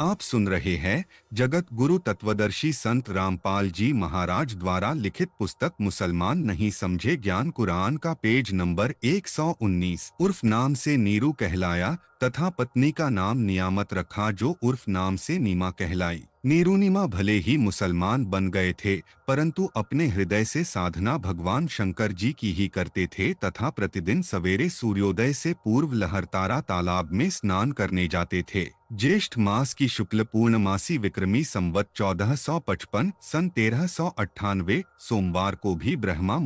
आप सुन रहे हैं जगत गुरु तत्वदर्शी संत रामपाल जी महाराज द्वारा लिखित पुस्तक मुसलमान नहीं समझे ज्ञान कुरान का पेज नंबर 119। उर्फ नाम से नीरू कहलाया तथा पत्नी का नाम नियामत रखा जो उर्फ नाम से नीमा कहलाई। नीरूनीमा भले ही मुसलमान बन गए थे परंतु अपने हृदय से साधना भगवान शंकर जी की ही करते थे तथा प्रतिदिन सवेरे सूर्योदय से पूर्व लहरतारा तालाब में स्नान करने जाते थे। ज्येष्ठ मास की शुक्ल पूर्णमासी विक्रमी संवत 1455 सन 1398 सोमवार को भी ब्रह्मा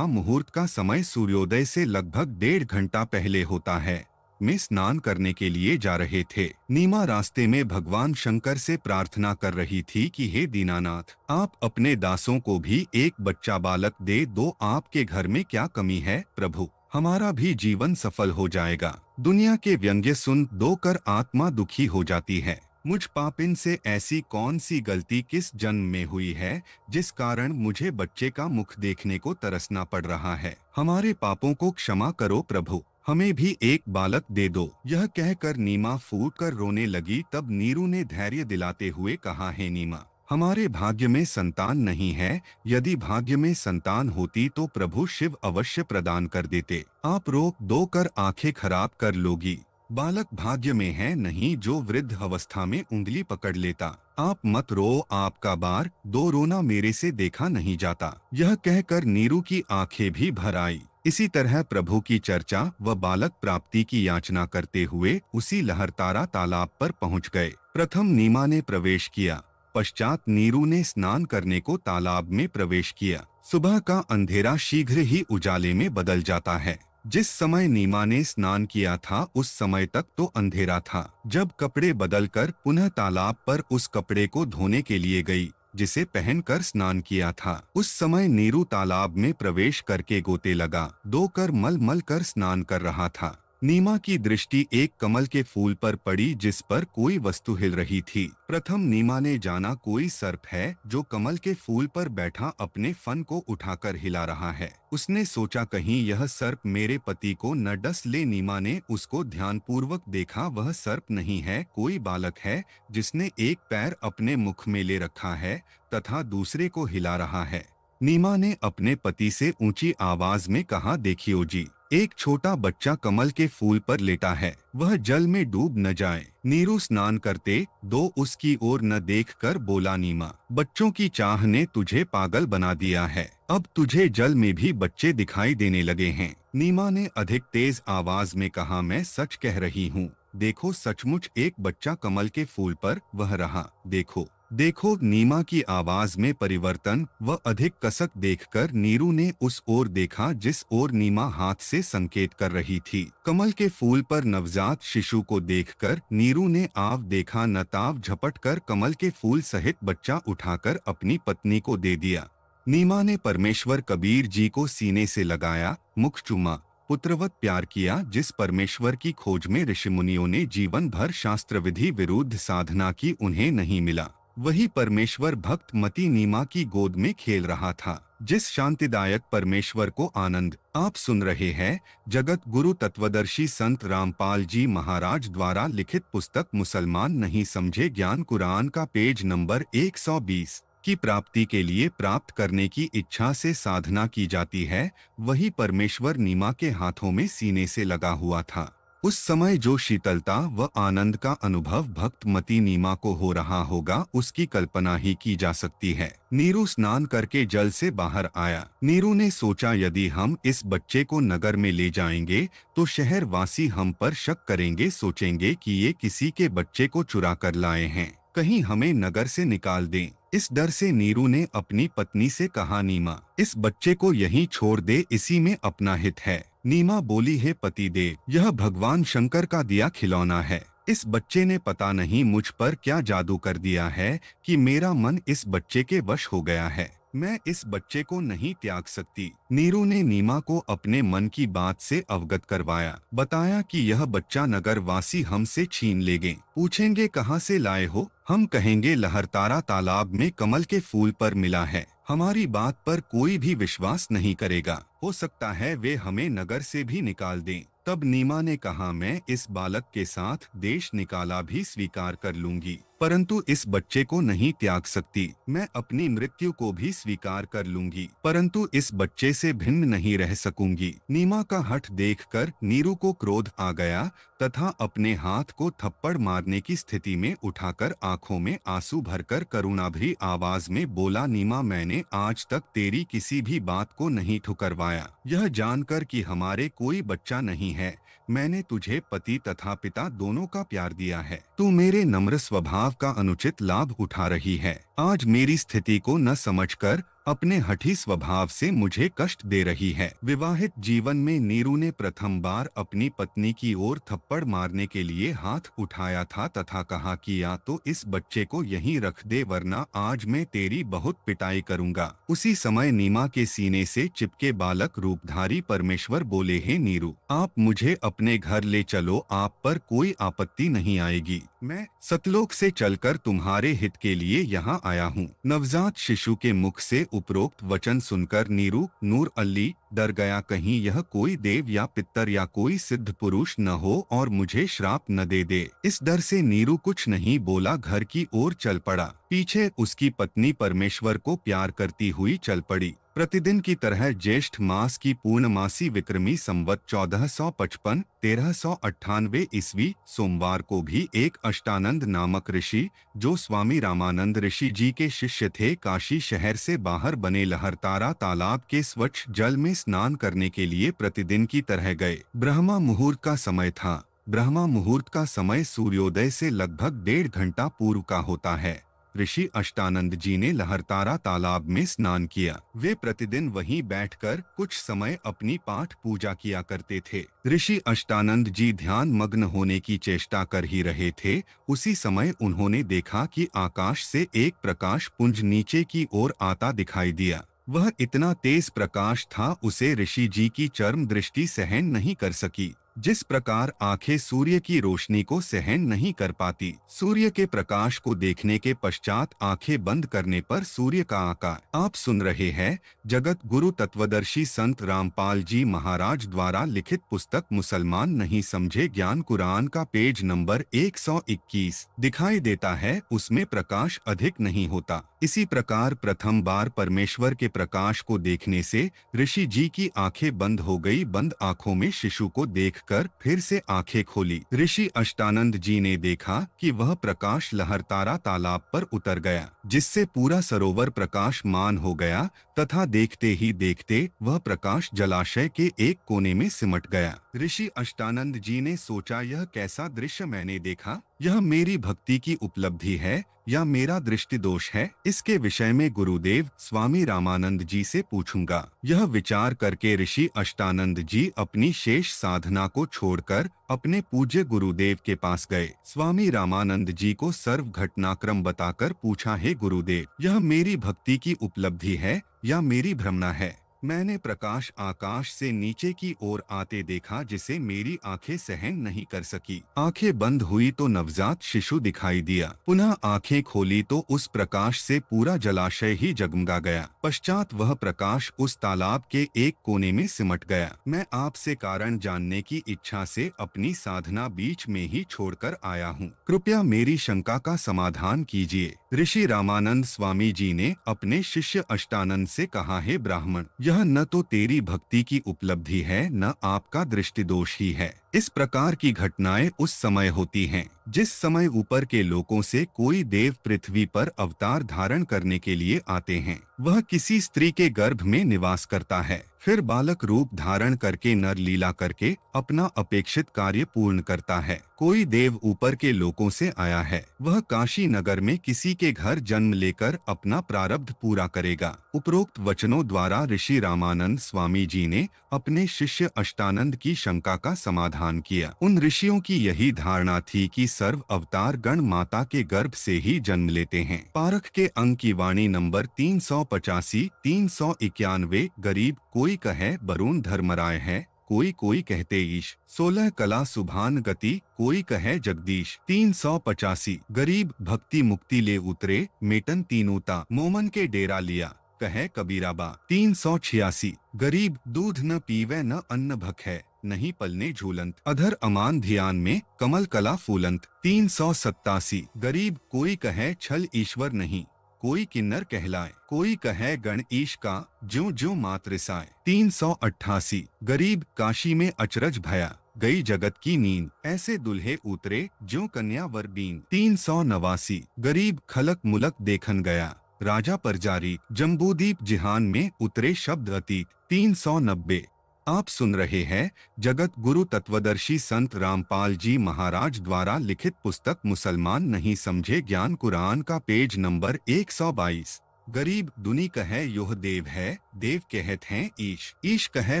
मुहूर्त का समय सूर्योदय से लगभग 1.5 घंटा पहले होता है में स्नान करने के लिए जा रहे थे। नीमा रास्ते में भगवान शंकर से प्रार्थना कर रही थी कि हे दीनानाथ, आप अपने दासों को भी एक बच्चा बालक दे दो। आपके घर में क्या कमी है प्रभु, हमारा भी जीवन सफल हो जाएगा। दुनिया के व्यंग्य सुन दो कर आत्मा दुखी हो जाती है। मुझ पापिन से ऐसी कौन सी गलती किस जन्म में हुई है जिस कारण मुझे बच्चे का मुख देखने को तरसना पड़ रहा है। हमारे पापों को क्षमा करो प्रभु, हमें भी एक बालक दे दो। यह कहकर नीमा फूट कर रोने लगी। तब नीरू ने धैर्य दिलाते हुए कहा, हे नीमा, हमारे भाग्य में संतान नहीं है। यदि भाग्य में संतान होती तो प्रभु शिव अवश्य प्रदान कर देते। आप रोक दो कर आंखें खराब कर लोगी। बालक भाग्य में है नहीं जो वृद्ध अवस्था में उंगली पकड़ लेता। आप मत रो, आपका बार दो रोना मेरे से देखा नहीं जाता। यह कहकर नीरू की आंखें भी भर आई। इसी तरह प्रभु की चर्चा व बालक प्राप्ति की याचना करते हुए उसी लहरतारा तालाब पर पहुंच गए। प्रथम नीमा ने प्रवेश किया, पश्चात नीरू ने स्नान करने को तालाब में प्रवेश किया। सुबह का अंधेरा शीघ्र ही उजाले में बदल जाता है। जिस समय नीमा ने स्नान किया था उस समय तक तो अंधेरा था। जब कपड़े बदलकर पुनः तालाब पर उस कपड़े को धोने के लिए गई जिसे पहनकर स्नान किया था, उस समय नीरू तालाब में प्रवेश करके गोते लगा दो कर मल मल कर स्नान कर रहा था। नीमा की दृष्टि एक कमल के फूल पर पड़ी जिस पर कोई वस्तु हिल रही थी। प्रथम नीमा ने जाना कोई सर्प है जो कमल के फूल पर बैठा अपने फन को उठाकर हिला रहा है। उसने सोचा कहीं यह सर्प मेरे पति को न डस ले। नीमा ने उसको ध्यानपूर्वक देखा, वह सर्प नहीं है, कोई बालक है जिसने एक पैर अपने मुख में ले रखा है तथा दूसरे को हिला रहा है। नीमा ने अपने पति से ऊंची आवाज में कहा, देखियो जी, एक छोटा बच्चा कमल के फूल पर लेटा है, वह जल में डूब न जाए। नीरू स्नान करते दो उसकी ओर न देखकर बोला, नीमा, बच्चों की चाह ने तुझे पागल बना दिया है। अब तुझे जल में भी बच्चे दिखाई देने लगे हैं। नीमा ने अधिक तेज आवाज में कहा, मैं सच कह रही हूँ, देखो सचमुच एक बच्चा कमल के फूल पर वह रहा। देखो देखो। नीमा की आवाज में परिवर्तन व अधिक कसक देखकर नीरू ने उस ओर देखा जिस ओर नीमा हाथ से संकेत कर रही थी। कमल के फूल पर नवजात शिशु को देखकर नीरू ने आव देखा न ताव झपट कर कमल के फूल सहित बच्चा उठाकर अपनी पत्नी को दे दिया। नीमा ने परमेश्वर कबीर जी को सीने से लगाया, मुख चूमा, पुत्रवत प्यार किया। जिस परमेश्वर की खोज में ऋषिमुनियों ने जीवन भर शास्त्र विधि विरुद्ध साधना की उन्हें नहीं मिला, वही परमेश्वर भक्त मती नीमा की गोद में खेल रहा था। जिस शांतिदायक परमेश्वर को आनंद आप सुन रहे हैं जगत गुरु तत्वदर्शी संत रामपाल जी महाराज द्वारा लिखित पुस्तक मुसलमान नहीं समझे ज्ञान कुरान का पेज नंबर 120 की प्राप्ति के लिए प्राप्त करने की इच्छा से साधना की जाती है, वही परमेश्वर नीमा के हाथों में सीने से लगा हुआ था। उस समय जो शीतलता व आनंद का अनुभव भक्त मती नीमा को हो रहा होगा उसकी कल्पना ही की जा सकती है। नीरू स्नान करके जल से बाहर आया। नीरू ने सोचा यदि हम इस बच्चे को नगर में ले जाएंगे तो शहर वासी हम पर शक करेंगे, सोचेंगे कि ये किसी के बच्चे को चुरा कर लाए हैं, कहीं हमें नगर से निकाल दें। इस डर से नीरू ने अपनी पत्नी से कहा, नीमा, इस बच्चे को यहीं छोड़ दे, इसी में अपना हित है। नीमा बोली, हे पति देव, यह भगवान शंकर का दिया खिलौना है। इस बच्चे ने पता नहीं मुझ पर क्या जादू कर दिया है कि मेरा मन इस बच्चे के वश हो गया है। मैं इस बच्चे को नहीं त्याग सकती। नीरू ने नीमा को अपने मन की बात से अवगत करवाया, बताया कि यह बच्चा नगर वासी हमसे छीन लेंगे, पूछेंगे कहाँ से लाए हो, हम कहेंगे लहरतारा तालाब में कमल के फूल पर मिला है। हमारी बात पर कोई भी विश्वास नहीं करेगा, हो सकता है वे हमें नगर से भी निकाल दें। तब नीमा ने कहा, मैं इस बालक के साथ देश निकाला भी स्वीकार कर लूंगी, परंतु इस बच्चे को नहीं त्याग सकती। मैं अपनी मृत्यु को भी स्वीकार कर लूंगी, परंतु इस बच्चे से भिन्न नहीं रह सकूंगी। नीमा का हठ देखकर नीरू को क्रोध आ गया तथा अपने हाथ को थप्पड़ मारने की स्थिति में उठाकर आंखों में आंसू भरकर करुणाभरी आवाज में बोला, नीमा, मैंने आज तक तेरी किसी भी बात को नहीं ठुकरवाया। यह जानकर कि हमारे कोई बच्चा नहीं है, मैंने तुझे पति तथा पिता दोनों का प्यार दिया है। तू मेरे नम्र स्वभाव का अनुचित लाभ उठा रही है। आज मेरी स्थिति को न समझकर अपने हठी स्वभाव से मुझे कष्ट दे रही है। विवाहित जीवन में नीरू ने प्रथम बार अपनी पत्नी की ओर थप्पड़ मारने के लिए हाथ उठाया था तथा कहा कि या तो इस बच्चे को यहीं रख दे, वरना आज मैं तेरी बहुत पिटाई करूंगा। उसी समय नीमा के सीने से चिपके बालक रूपधारी परमेश्वर बोले, हे नीरू, आप मुझे अपने घर ले चलो, आप पर कोई आपत्ति नहीं आएगी। मैं सतलोक से चलकर तुम्हारे हित के लिए यहाँ आया हूँ। नवजात शिशु के मुख से उपरोक्त वचन सुनकर नीरू नूर अल्ली डर गया, कहीं यह कोई देव या पितर या कोई सिद्ध पुरुष न हो और मुझे श्राप न दे दे। इस डर से नीरू कुछ नहीं बोला, घर की ओर चल पड़ा। पीछे उसकी पत्नी परमेश्वर को प्यार करती हुई चल पड़ी। प्रतिदिन की तरह ज्येष्ठ मास की पूर्णमासी विक्रमी संवत 1455 1398 ईस्वी सोमवार को भी एक अष्टानंद नामक ऋषि, जो स्वामी रामानंद ऋषि जी के शिष्य थे, काशी शहर से बाहर बने लहरतारा तालाब के स्वच्छ जल में स्नान करने के लिए प्रतिदिन की तरह गए। ब्रह्मा मुहूर्त का समय था। ब्रह्मा मुहूर्त का समय सूर्योदय से लगभग 1.5 घंटा पूर्व का होता है। ऋषि अष्टानंद जी ने लहरतारा तालाब में स्नान किया। वे प्रतिदिन वहीं बैठकर कुछ समय अपनी पाठ पूजा किया करते थे। ऋषि अष्टानंद जी ध्यान मग्न होने की चेष्टा कर ही रहे थे। उसी समय उन्होंने देखा कि आकाश से एक प्रकाश पुंज नीचे की ओर आता दिखाई दिया। वह इतना तेज प्रकाश था, उसे ऋषि जी की चर्म दृष्टि सहन नहीं कर सकी। जिस प्रकार आंखें सूर्य की रोशनी को सहन नहीं कर पाती। सूर्य के प्रकाश को देखने के पश्चात आंखें बंद करने पर सूर्य का आकार। आप सुन रहे हैं जगत गुरु तत्वदर्शी संत रामपाल जी महाराज द्वारा लिखित पुस्तक मुसलमान नहीं समझे ज्ञान कुरान का पेज नंबर 121 दिखाई देता है, उसमें प्रकाश अधिक नहीं होता। इसी प्रकार प्रथम बार परमेश्वर के प्रकाश को देखने से ऋषि जी की आंखें बंद हो गई। बंद आंखों में शिशु को देखकर फिर से आंखें खोली। ऋषि अष्टानंद जी ने देखा कि वह प्रकाश लहरतारा तालाब पर उतर गया, जिससे पूरा सरोवर प्रकाशमान हो गया तथा देखते ही देखते वह प्रकाश जलाशय के एक कोने में सिमट गया। ऋषि अष्टानंद जी ने सोचा, यह कैसा दृश्य मैंने देखा? यह मेरी भक्ति की उपलब्धि है या मेरा दृष्टि दोष है? इसके विषय में गुरुदेव स्वामी रामानंद जी से पूछूंगा। यह विचार करके ऋषि अष्टानंद जी अपनी शेष साधना को छोड़कर अपने पूज्य गुरुदेव के पास गए। स्वामी रामानंद जी को सर्व घटनाक्रम बताकर पूछा, हे गुरुदेव, यह मेरी भक्ति की उपलब्धि है या मेरी भ्रमणा है? मैंने प्रकाश आकाश से नीचे की ओर आते देखा, जिसे मेरी आंखें सहन नहीं कर सकी। आंखें बंद हुई तो नवजात शिशु दिखाई दिया। पुनः आंखें खोली तो उस प्रकाश से पूरा जलाशय ही जगमगा गया। पश्चात वह प्रकाश उस तालाब के एक कोने में सिमट गया। मैं आपसे कारण जानने की इच्छा से अपनी साधना बीच में ही छोड़कर आया हूँ। कृपया मेरी शंका का समाधान कीजिए। ऋषि रामानंद स्वामी जी ने अपने शिष्य अष्टानंद से कहा, हे ब्राह्मण, यह न तो तेरी भक्ति की उपलब्धि है न आपका दृष्टि दोष ही है। इस प्रकार की घटनाएं उस समय होती हैं जिस समय ऊपर के लोकों से कोई देव पृथ्वी पर अवतार धारण करने के लिए आते हैं। वह किसी स्त्री के गर्भ में निवास करता है, फिर बालक रूप धारण करके नर लीला करके अपना अपेक्षित कार्य पूर्ण करता है। कोई देव ऊपर के लोकों से आया है, वह काशी नगर में किसी के घर जन्म लेकर अपना प्रारब्ध पूरा करेगा। उपरोक्त वचनों द्वारा ऋषि रामानंद स्वामी जी ने अपने शिष्य अष्टानंद की शंका का समाधान किया। उन ऋषियों की यही धारणा थी कि सर्व अवतार गण माता के गर्भ से ही जन्म लेते हैं। पारख के अंक की वाणी नंबर 385 391। गरीब कोई कहे वरुण धर्मराय है, कोई कहते ईश। 16 कला सुभान गति, कोई कहे जगदीश। 385। गरीब भक्ति मुक्ति ले उतरे, मेटन तीनूता मोमन के डेरा लिया, कहे कबीराबा। 386। गरीब दूध न पीवे न अन्न भख है, नहीं पलने झूलंत, अधर अमान ध्यान में कमल कला फूलंत। 387 गरीब कोई कहे छल ईश्वर नहीं, कोई किन्नर कहलाए, कोई कहे गण ईश का ज्यों ज्यों मातृसाए। 388 गरीब काशी में अचरज भया, गई जगत की नींद, ऐसे दुल्हे उतरे ज्यों कन्या वर बीन। 389 गरीब खलक मुलक देखन गया, राजा पर जारी, जम्बूदीप जिहान में उतरे शब्द अतीत। 390 आप सुन रहे हैं जगत गुरु तत्वदर्शी संत रामपाल जी महाराज द्वारा लिखित पुस्तक मुसलमान नहीं समझे ज्ञान कुरान का पेज नंबर 122। गरीब दुनी कहे योह देव है, देव कहत हैं ईश, ईश कहे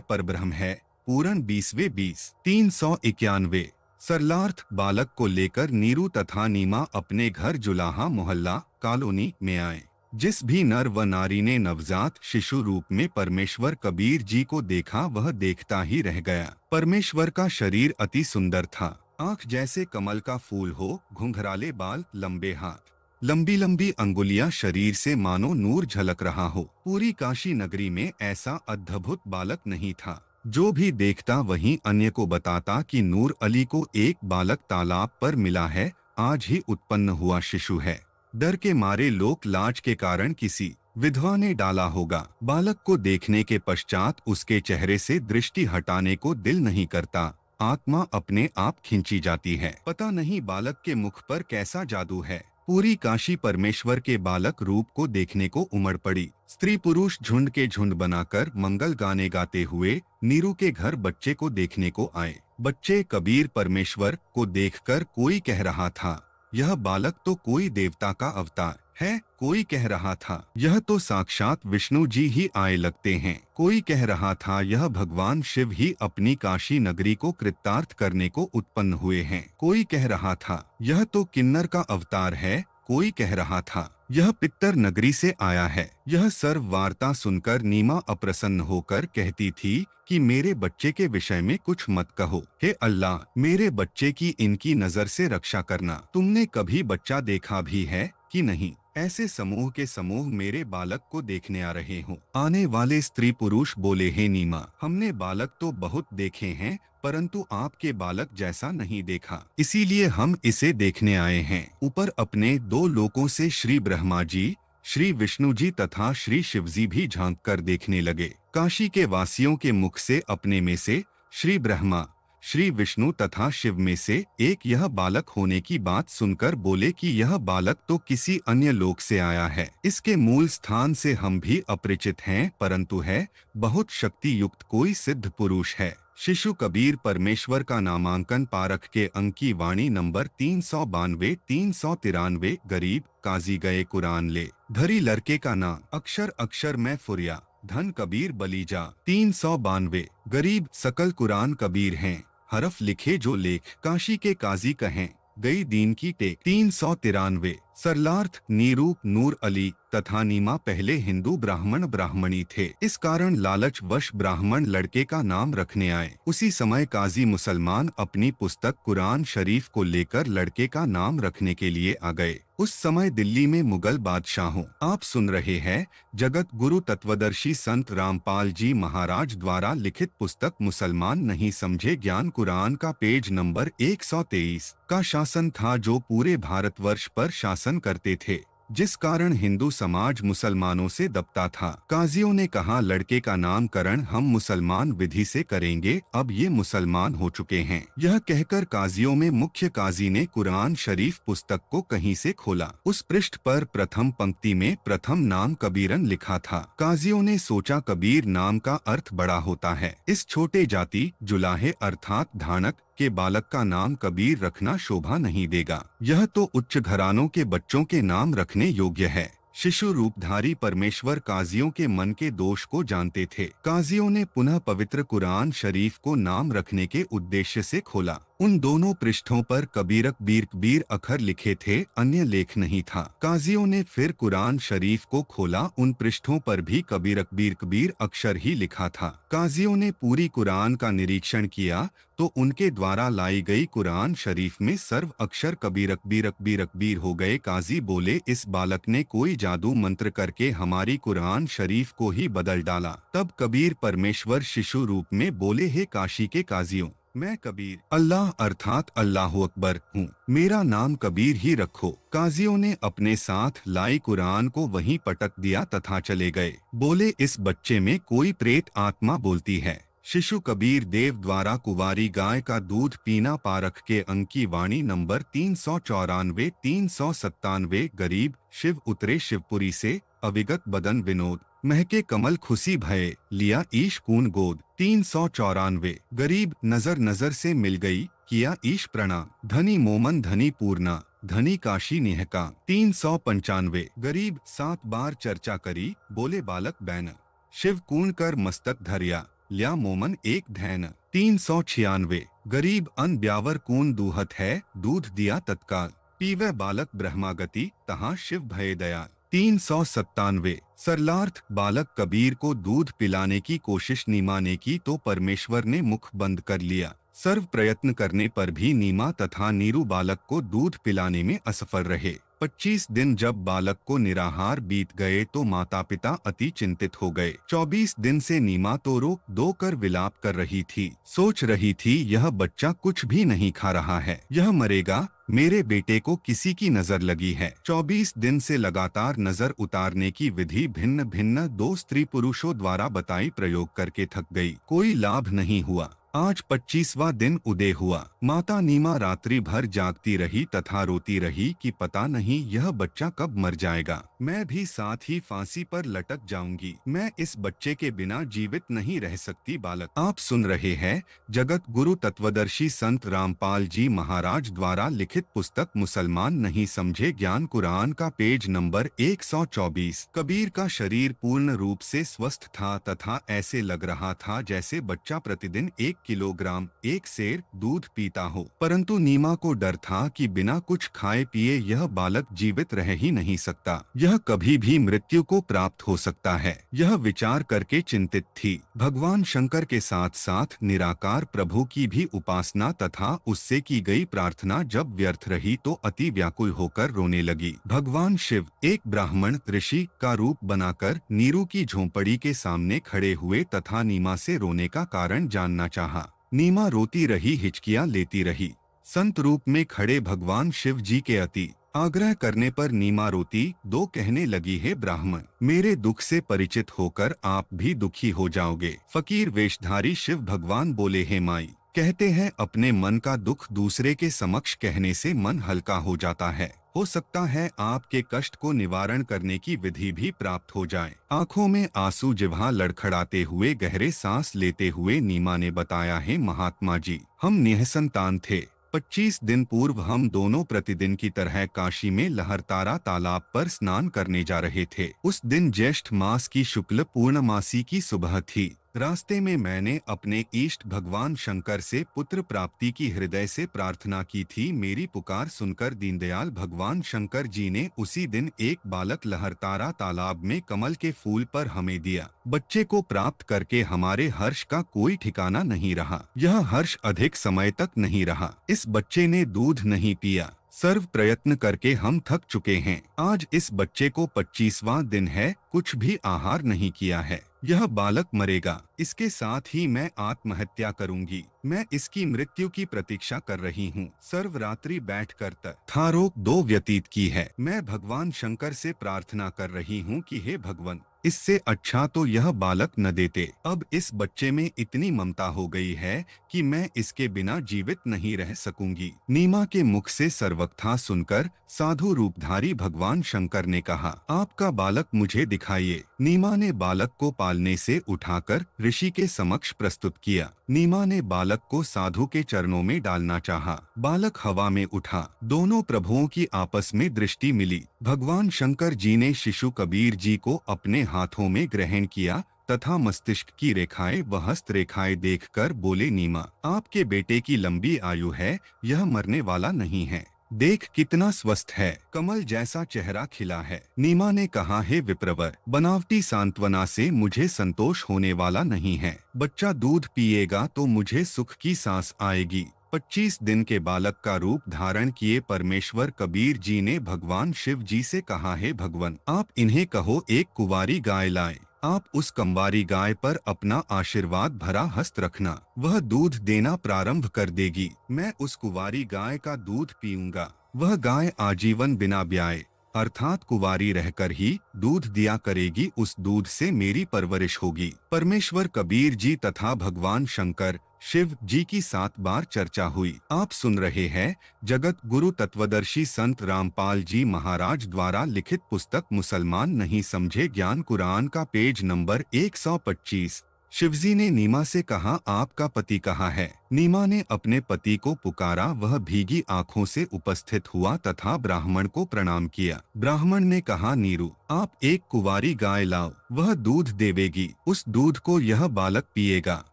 परब्रह्म है, पूरन 20वें 20। 391 सरलार्थ बालक को लेकर नीरू तथा नीमा अपने घर जुलाहा मोहल्ला कॉलोनी में आए। जिस भी नर व नारी ने नवजात शिशु रूप में परमेश्वर कबीर जी को देखा वह देखता ही रह गया। परमेश्वर का शरीर अति सुंदर था, आंख जैसे कमल का फूल हो, घुंघराले बाल, लंबे हाथ, लंबी लंबी अंगुलियां, शरीर से मानो नूर झलक रहा हो। पूरी काशी नगरी में ऐसा अद्भुत बालक नहीं था। जो भी देखता वहीं अन्य को बताता कि नूर अली को एक बालक तालाब पर मिला है, आज ही उत्पन्न हुआ शिशु है। डर के मारे लोग लाज के कारण किसी विधवा ने डाला होगा। बालक को देखने के पश्चात उसके चेहरे से दृष्टि हटाने को दिल नहीं करता, आत्मा अपने आप खिंची जाती है। पता नहीं बालक के मुख पर कैसा जादू है। पूरी काशी परमेश्वर के बालक रूप को देखने को उमड़ पड़ी। स्त्री पुरुष झुंड के झुंड बनाकर मंगल गाने गाते हुए नीरू के घर बच्चे को देखने को आए। बच्चे कबीर परमेश्वर को देखकर कोई कह रहा था यह बालक तो कोई देवता का अवतार है, कोई कह रहा था यह तो साक्षात विष्णु जी ही आए लगते हैं, कोई कह रहा था यह भगवान शिव ही अपनी काशी नगरी को कृतार्थ करने को उत्पन्न हुए हैं, कोई कह रहा था यह तो किन्नर का अवतार है, कोई कह रहा था यह पित्तर नगरी से आया है। यह सर्व वार्ता सुनकर नीमा अप्रसन्न होकर कहती थी कि मेरे बच्चे के विषय में कुछ मत कहो, हे अल्लाह मेरे बच्चे की इनकी नजर से रक्षा करना। तुमने कभी बच्चा देखा भी है कि नहीं? ऐसे समूह के समूह मेरे बालक को देखने आ रहे हो। आने वाले स्त्री पुरुष बोले, हे नीमा हमने बालक तो बहुत देखे हैं परंतु आपके बालक जैसा नहीं देखा, इसीलिए हम इसे देखने आए हैं। ऊपर अपने दो लोकों से श्री ब्रह्मा जी, श्री विष्णु जी तथा श्री शिव जी भी झांक कर देखने लगे। काशी के वासियों के मुख से अपने में से श्री ब्रह्मा, श्री विष्णु तथा शिव में से एक यह बालक होने की बात सुनकर बोले कि यह बालक तो किसी अन्य लोक से आया है, इसके मूल स्थान से हम भी अपरिचित हैं, परंतु है बहुत शक्ति युक्त कोई सिद्ध पुरुष है। शिशु कबीर परमेश्वर का नामांकन पारख के अंकी वाणी नंबर 392 393। गरीब काजी गए कुरान ले, धरी लड़के का नाम, अक्षर अक्षर में फुरिया, धन कबीर बलीजा। 392 गरीब सकल कुरान कबीर हैं, हरफ लिखे जो लेख, काशी के काजी कहें गई दीन की टेक। 393 सरलार्थ नीरू नूर अली तथा नीमा पहले हिंदू ब्राह्मण ब्राह्मणी थे, इस कारण लालच वश ब्राह्मण लड़के का नाम रखने आए। उसी समय काजी मुसलमान अपनी पुस्तक कुरान शरीफ को लेकर लड़के का नाम रखने के लिए आ गए। उस समय दिल्ली में मुगल बादशाहों। आप सुन रहे हैं जगत गुरु तत्वदर्शी संत रामपाल जी महाराज द्वारा लिखित पुस्तक मुसलमान नहीं समझे ज्ञान कुरान का पेज नंबर 123 का शासन था, जो पूरे भारतवर्ष पर शासन करते थे, जिस कारण हिंदू समाज मुसलमानों से दबता था। काजियों ने कहा लड़के का नामकरण हम मुसलमान विधि से करेंगे, अब ये मुसलमान हो चुके हैं। यह कहकर काजियों में मुख्य काजी ने कुरान शरीफ पुस्तक को कहीं से खोला। उस पृष्ठ पर प्रथम पंक्ति में प्रथम नाम कबीरन लिखा था। काजियों ने सोचा कबीर नाम का अर्थ बड़ा होता है, इस छोटे जाति जुलाहे अर्थात धानक के बालक का नाम कबीर रखना शोभा नहीं देगा, यह तो उच्च घरानों के बच्चों के नाम रखने योग्य है। शिशु रूपधारी परमेश्वर काजियों के मन के दोष को जानते थे। काजियों ने पुनः पवित्र कुरान शरीफ को नाम रखने के उद्देश्य से खोला। उन दोनों पृष्ठों पर कबीर कबीर अखर लिखे थे, अन्य लेख नहीं था। काजियों ने फिर कुरान शरीफ को खोला, उन पृष्ठों पर भी कबीर कबीर अक्षर ही लिखा था। काजियों ने पूरी कुरान का निरीक्षण किया तो उनके द्वारा लाई गई कुरान शरीफ में सर्व अक्षर कबीर कबीर हो गए। काजी बोले, इस बालक ने कोई जादू मंत्र करके हमारी कुरान शरीफ को ही बदल डाला। तब कबीर परमेश्वर शिशु रूप में बोले, हे काशी के काजियों, मैं कबीर अल्लाह अर्थात अल्लाहु अकबर हूँ, मेरा नाम कबीर ही रखो। काजियों ने अपने साथ लाई कुरान को वहीं पटक दिया तथा चले गए। बोले, इस बच्चे में कोई प्रेत आत्मा बोलती है। शिशु कबीर देव द्वारा कुंवारी गाय का दूध पीना पारख के अंक की वाणी नंबर 394 397। गरीब शिव उतरे शिवपुरी से, अविगत बदन विनोद, महके कमल खुशी भये, लिया ईश कून गोद। 394। गरीब नजर नजर से मिल गई, किया ईश प्रणाम, धनी मोमन धनी पूर्णा, धनी काशी निहका। 395। गरीब 7 बार चर्चा करी, बोले बालक बैन, शिव कून कर मस्तक धरिया, लिया मोमन एक धैन। 396। गरीब अन ब्यावर कून दूहत है, दूध दिया तत्काल, पीवे बालक ब्रह्मागति, तहाँ शिव भय दयाल। 397। सरलार्थ बालक कबीर को दूध पिलाने की कोशिश नीमा ने की तो परमेश्वर ने मुख बंद कर लिया। सर्व प्रयत्न करने पर भी नीमा तथा नीरू बालक को दूध पिलाने में असफल रहे। 25 दिन जब बालक को निराहार बीत गए तो माता पिता अति चिंतित हो गए। 24 दिन से नीमा तो रो दो कर विलाप कर रही थी, सोच रही थी यह बच्चा कुछ भी नहीं खा रहा है, यह मरेगा, मेरे बेटे को किसी की नजर लगी है। 24 दिन से लगातार नजर उतारने की विधि भिन्न भिन्न 2 स्त्री पुरुषों द्वारा बताई प्रयोग करके थक गई, कोई लाभ नहीं हुआ। आज 25वां दिन उदय हुआ। माता नीमा रात्रि भर जागती रही तथा रोती रही कि पता नहीं यह बच्चा कब मर जाएगा, मैं भी साथ ही फांसी पर लटक जाऊंगी, मैं इस बच्चे के बिना जीवित नहीं रह सकती। बालक आप सुन रहे हैं जगत गुरु तत्वदर्शी संत रामपाल जी महाराज द्वारा लिखित पुस्तक मुसलमान नहीं समझे ज्ञान कुरान का पेज नंबर 124। कबीर का शरीर पूर्ण रूप से स्वस्थ था तथा ऐसे लग रहा था जैसे बच्चा प्रतिदिन 1 किलोग्राम 1 सेर दूध पीता हो, परंतु नीमा को डर था कि बिना कुछ खाए पिए यह बालक जीवित रह ही नहीं सकता, यह कभी भी मृत्यु को प्राप्त हो सकता है। यह विचार करके चिंतित थी। भगवान शंकर के साथ साथ निराकार प्रभु की भी उपासना तथा उससे की गई प्रार्थना जब व्यर्थ रही तो अति व्याकुल होकर रोने लगी। भगवान शिव एक ब्राह्मण ऋषि का रूप बनाकर नीरू की झोंपड़ी के सामने खड़े हुए तथा नीमा से रोने का कारण जानना चाहा। नीमा रोती रही, हिचकियां लेती रही। संत रूप में खड़े भगवान शिव जी के अति आग्रह करने पर नीमा रोती दो कहने लगी, है ब्राह्मण, मेरे दुख से परिचित होकर आप भी दुखी हो जाओगे। फकीर वेशधारी शिव भगवान बोले, हे माई, कहते हैं अपने मन का दुख दूसरे के समक्ष कहने से मन हल्का हो जाता है, हो सकता है आपके कष्ट को निवारण करने की विधि भी प्राप्त हो जाए। आंखों में आंसू, जिह्वा लड़खड़ाते हुए गहरे सांस लेते हुए नीमा ने बताया, है महात्मा जी, हम निःसंतान थे। 25 दिन पूर्व हम दोनों प्रतिदिन की तरह काशी में लहरतारा तालाब पर स्नान करने जा रहे थे। उस दिन ज्येष्ठ मास की शुक्ल पूर्णमासी की सुबह थी। रास्ते में मैंने अपने इष्ट भगवान शंकर से पुत्र प्राप्ति की हृदय से प्रार्थना की थी। मेरी पुकार सुनकर दीनदयाल भगवान शंकर जी ने उसी दिन एक बालक लहरतारा तालाब में कमल के फूल पर हमें दिया। बच्चे को प्राप्त करके हमारे हर्ष का कोई ठिकाना नहीं रहा। यह हर्ष अधिक समय तक नहीं रहा। इस बच्चे ने दूध नहीं पिया। सर्व प्रयत्न करके हम थक चुके हैं। आज इस बच्चे को 25वां दिन है, कुछ भी आहार नहीं किया है। यह बालक मरेगा, इसके साथ ही मैं आत्महत्या करूंगी। मैं इसकी मृत्यु की प्रतीक्षा कर रही हूँ। सर्व रात्रि बैठकर थारोक 2 व्यतीत की है। मैं भगवान शंकर से प्रार्थना कर रही हूँ कि हे भगवान, इससे अच्छा तो यह बालक न देते। अब इस बच्चे में इतनी ममता हो गई है कि मैं इसके बिना जीवित नहीं रह सकूंगी। नीमा के मुख से सर्वथा सुनकर साधु रूपधारी भगवान शंकर ने कहा, आपका बालक मुझे दिखाइए। नीमा ने बालक को पालने से उठाकर ऋषि के समक्ष प्रस्तुत किया। नीमा ने बालक को साधु के चरणों में डालना चाहा। बालक हवा में उठा। दोनों प्रभुओं की आपस में दृष्टि मिली। भगवान शंकर जी ने शिशु कबीर जी को अपने हाथों में ग्रहण किया तथा मस्तिष्क की रेखाएं व हस्त रेखाएं देखकर बोले, नीमा, आपके बेटे की लंबी आयु है, यह मरने वाला नहीं है। देख कितना स्वस्थ है, कमल जैसा चेहरा खिला है। नीमा ने कहा, हे विप्रवर, बनावटी सांत्वना से मुझे संतोष होने वाला नहीं है। बच्चा दूध पिएगा तो मुझे सुख की सांस आएगी। 25 दिन के बालक का रूप धारण किए परमेश्वर कबीर जी ने भगवान शिव जी से कहा, हे भगवान, आप इन्हें कहो एक कुंवारी गाय लाएं। आप उस कंवारी गाय पर अपना आशीर्वाद भरा हस्त रखना, वह दूध देना प्रारंभ कर देगी। मैं उस कुंवारी गाय का दूध पीऊंगा। वह गाय आजीवन बिना ब्याए अर्थात कुंवारी रहकर ही दूध दिया करेगी। उस दूध से मेरी परवरिश होगी। परमेश्वर कबीर जी तथा भगवान शंकर शिव जी की 7 बार चर्चा हुई। आप सुन रहे हैं जगत गुरु तत्वदर्शी संत रामपाल जी महाराज द्वारा लिखित पुस्तक मुसलमान नहीं समझे ज्ञान कुरान का पेज नंबर 125। शिवजी ने नीमा से कहा, आपका पति कहाँ है? नीमा ने अपने पति को पुकारा। वह भीगी आंखों से उपस्थित हुआ तथा ब्राह्मण को प्रणाम किया। ब्राह्मण ने कहा, नीरू, आप एक कुंवारी गाय लाओ, वह दूध देवेगी। उस दूध को यह बालक पिएगा।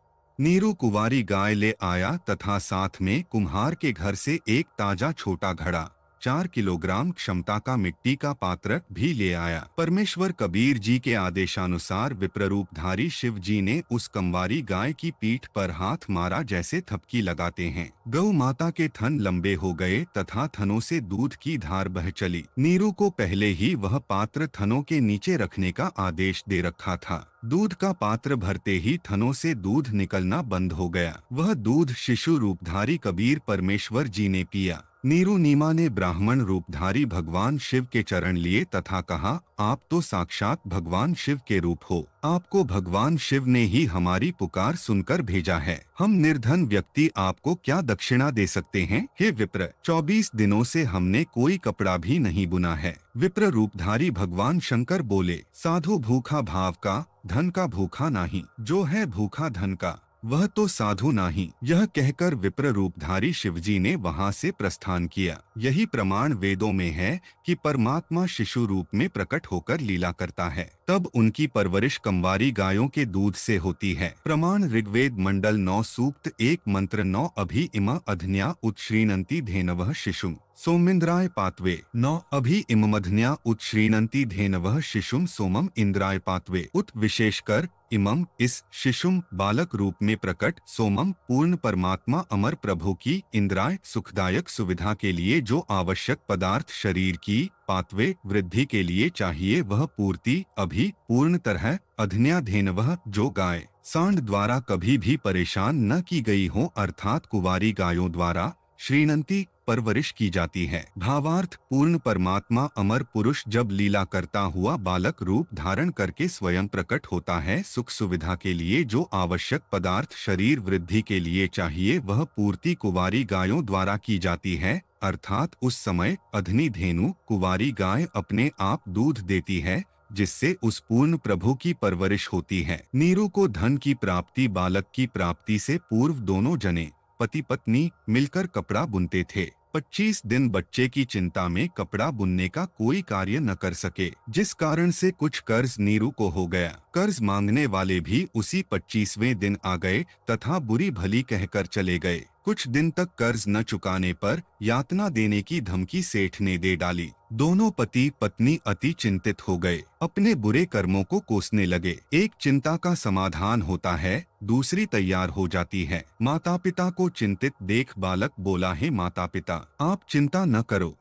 नीरू कुंवारी गाय ले आया तथा साथ में कुम्हार के घर से एक ताजा छोटा घड़ा, 4 किलोग्राम क्षमता का मिट्टी का पात्र भी ले आया। परमेश्वर कबीर जी के आदेशानुसार विप्ररूपधारी शिव जी ने उस कंवारी गाय की पीठ पर हाथ मारा जैसे थपकी लगाते हैं। गौ माता के थन लंबे हो गए तथा थनों से दूध की धार बह चली। नीरू को पहले ही वह पात्र थनों के नीचे रखने का आदेश दे रखा था। दूध का पात्र भरते ही थनों से दूध निकलना बंद हो गया। वह दूध शिशु रूपधारी कबीर परमेश्वर जी ने पिया। नीरू नीमा ने ब्राह्मण रूपधारी भगवान शिव के चरण लिए तथा कहा, आप तो साक्षात भगवान शिव के रूप हो। आपको भगवान शिव ने ही हमारी पुकार सुनकर भेजा है। हम निर्धन व्यक्ति आपको क्या दक्षिणा दे सकते हैं? हे विप्र, 24 दिनों से हमने कोई कपड़ा भी नहीं बुना है। विप्र रूपधारी भगवान शंकर बोले, साधु भूखा भाव का, धन का भूखा नहीं। जो है भूखा धन का, वह तो साधु नहीं। यह कहकर विप्र रूपधारी शिवजी ने वहां से प्रस्थान किया। यही प्रमाण वेदों में है कि परमात्मा शिशु रूप में प्रकट होकर लीला करता है। तब उनकी परवरिश कंवारी गायों के दूध से होती है। प्रमाण ऋग्वेद मंडल 9 सूक्त 1 मंत्र 9 अभि इमा अधन्या उत्श्रीणन्ति धेनवः शिशुम सोमिंद्राय पात्वे 9 अभि इममधन्या उत्श्रीणन्ति धेनवः शिशुम सोमम इंद्राय पात्वे। उत विशेषकर इमम इस शिशुम बालक रूप में प्रकट, सोमम पूर्ण परमात्मा अमर प्रभु की, इंद्राय सुखदायक सुविधा के लिए जो आवश्यक पदार्थ शरीर की, पात्वे वृद्धि के लिए चाहिए वह पूर्ति, अभी पूर्ण तरह, अधन्या धेनवः जो गाय सांड द्वारा कभी भी परेशान न की गई हो अर्थात कुंवारी गायों द्वारा श्रीनंती परवरिश की जाती है। भावार्थ, पूर्ण परमात्मा अमर पुरुष जब लीला करता हुआ बालक रूप धारण करके स्वयं प्रकट होता है, सुख सुविधा के लिए जो आवश्यक पदार्थ शरीर वृद्धि के लिए चाहिए वह पूर्ति कुंवारी गायों द्वारा की जाती है। अर्थात उस समय अधनी धेनु कुंवारी गाय अपने आप दूध देती है जिससे उस पूर्ण प्रभु की परवरिश होती है। नीरू को धन की प्राप्ति बालक की प्राप्ति से पूर्व दोनों जने पति पत्नी मिलकर कपड़ा बुनते थे। 25 दिन बच्चे की चिंता में कपड़ा बुनने का कोई कार्य न कर सके, जिस कारण से कुछ कर्ज नीरू को हो गया। कर्ज मांगने वाले भी उसी 25वें दिन आ गए तथा बुरी भली कहकर चले गए। कुछ दिन तक कर्ज न चुकाने पर यातना देने की धमकी सेठ ने दे डाली। दोनों पति पत्नी अति चिंतित हो गए, अपने बुरे कर्मों को कोसने लगे। एक चिंता का समाधान होता है, दूसरी तैयार हो जाती है। माता पिता को चिंतित देख बालक बोला, है माता पिता, आप चिंता न करो।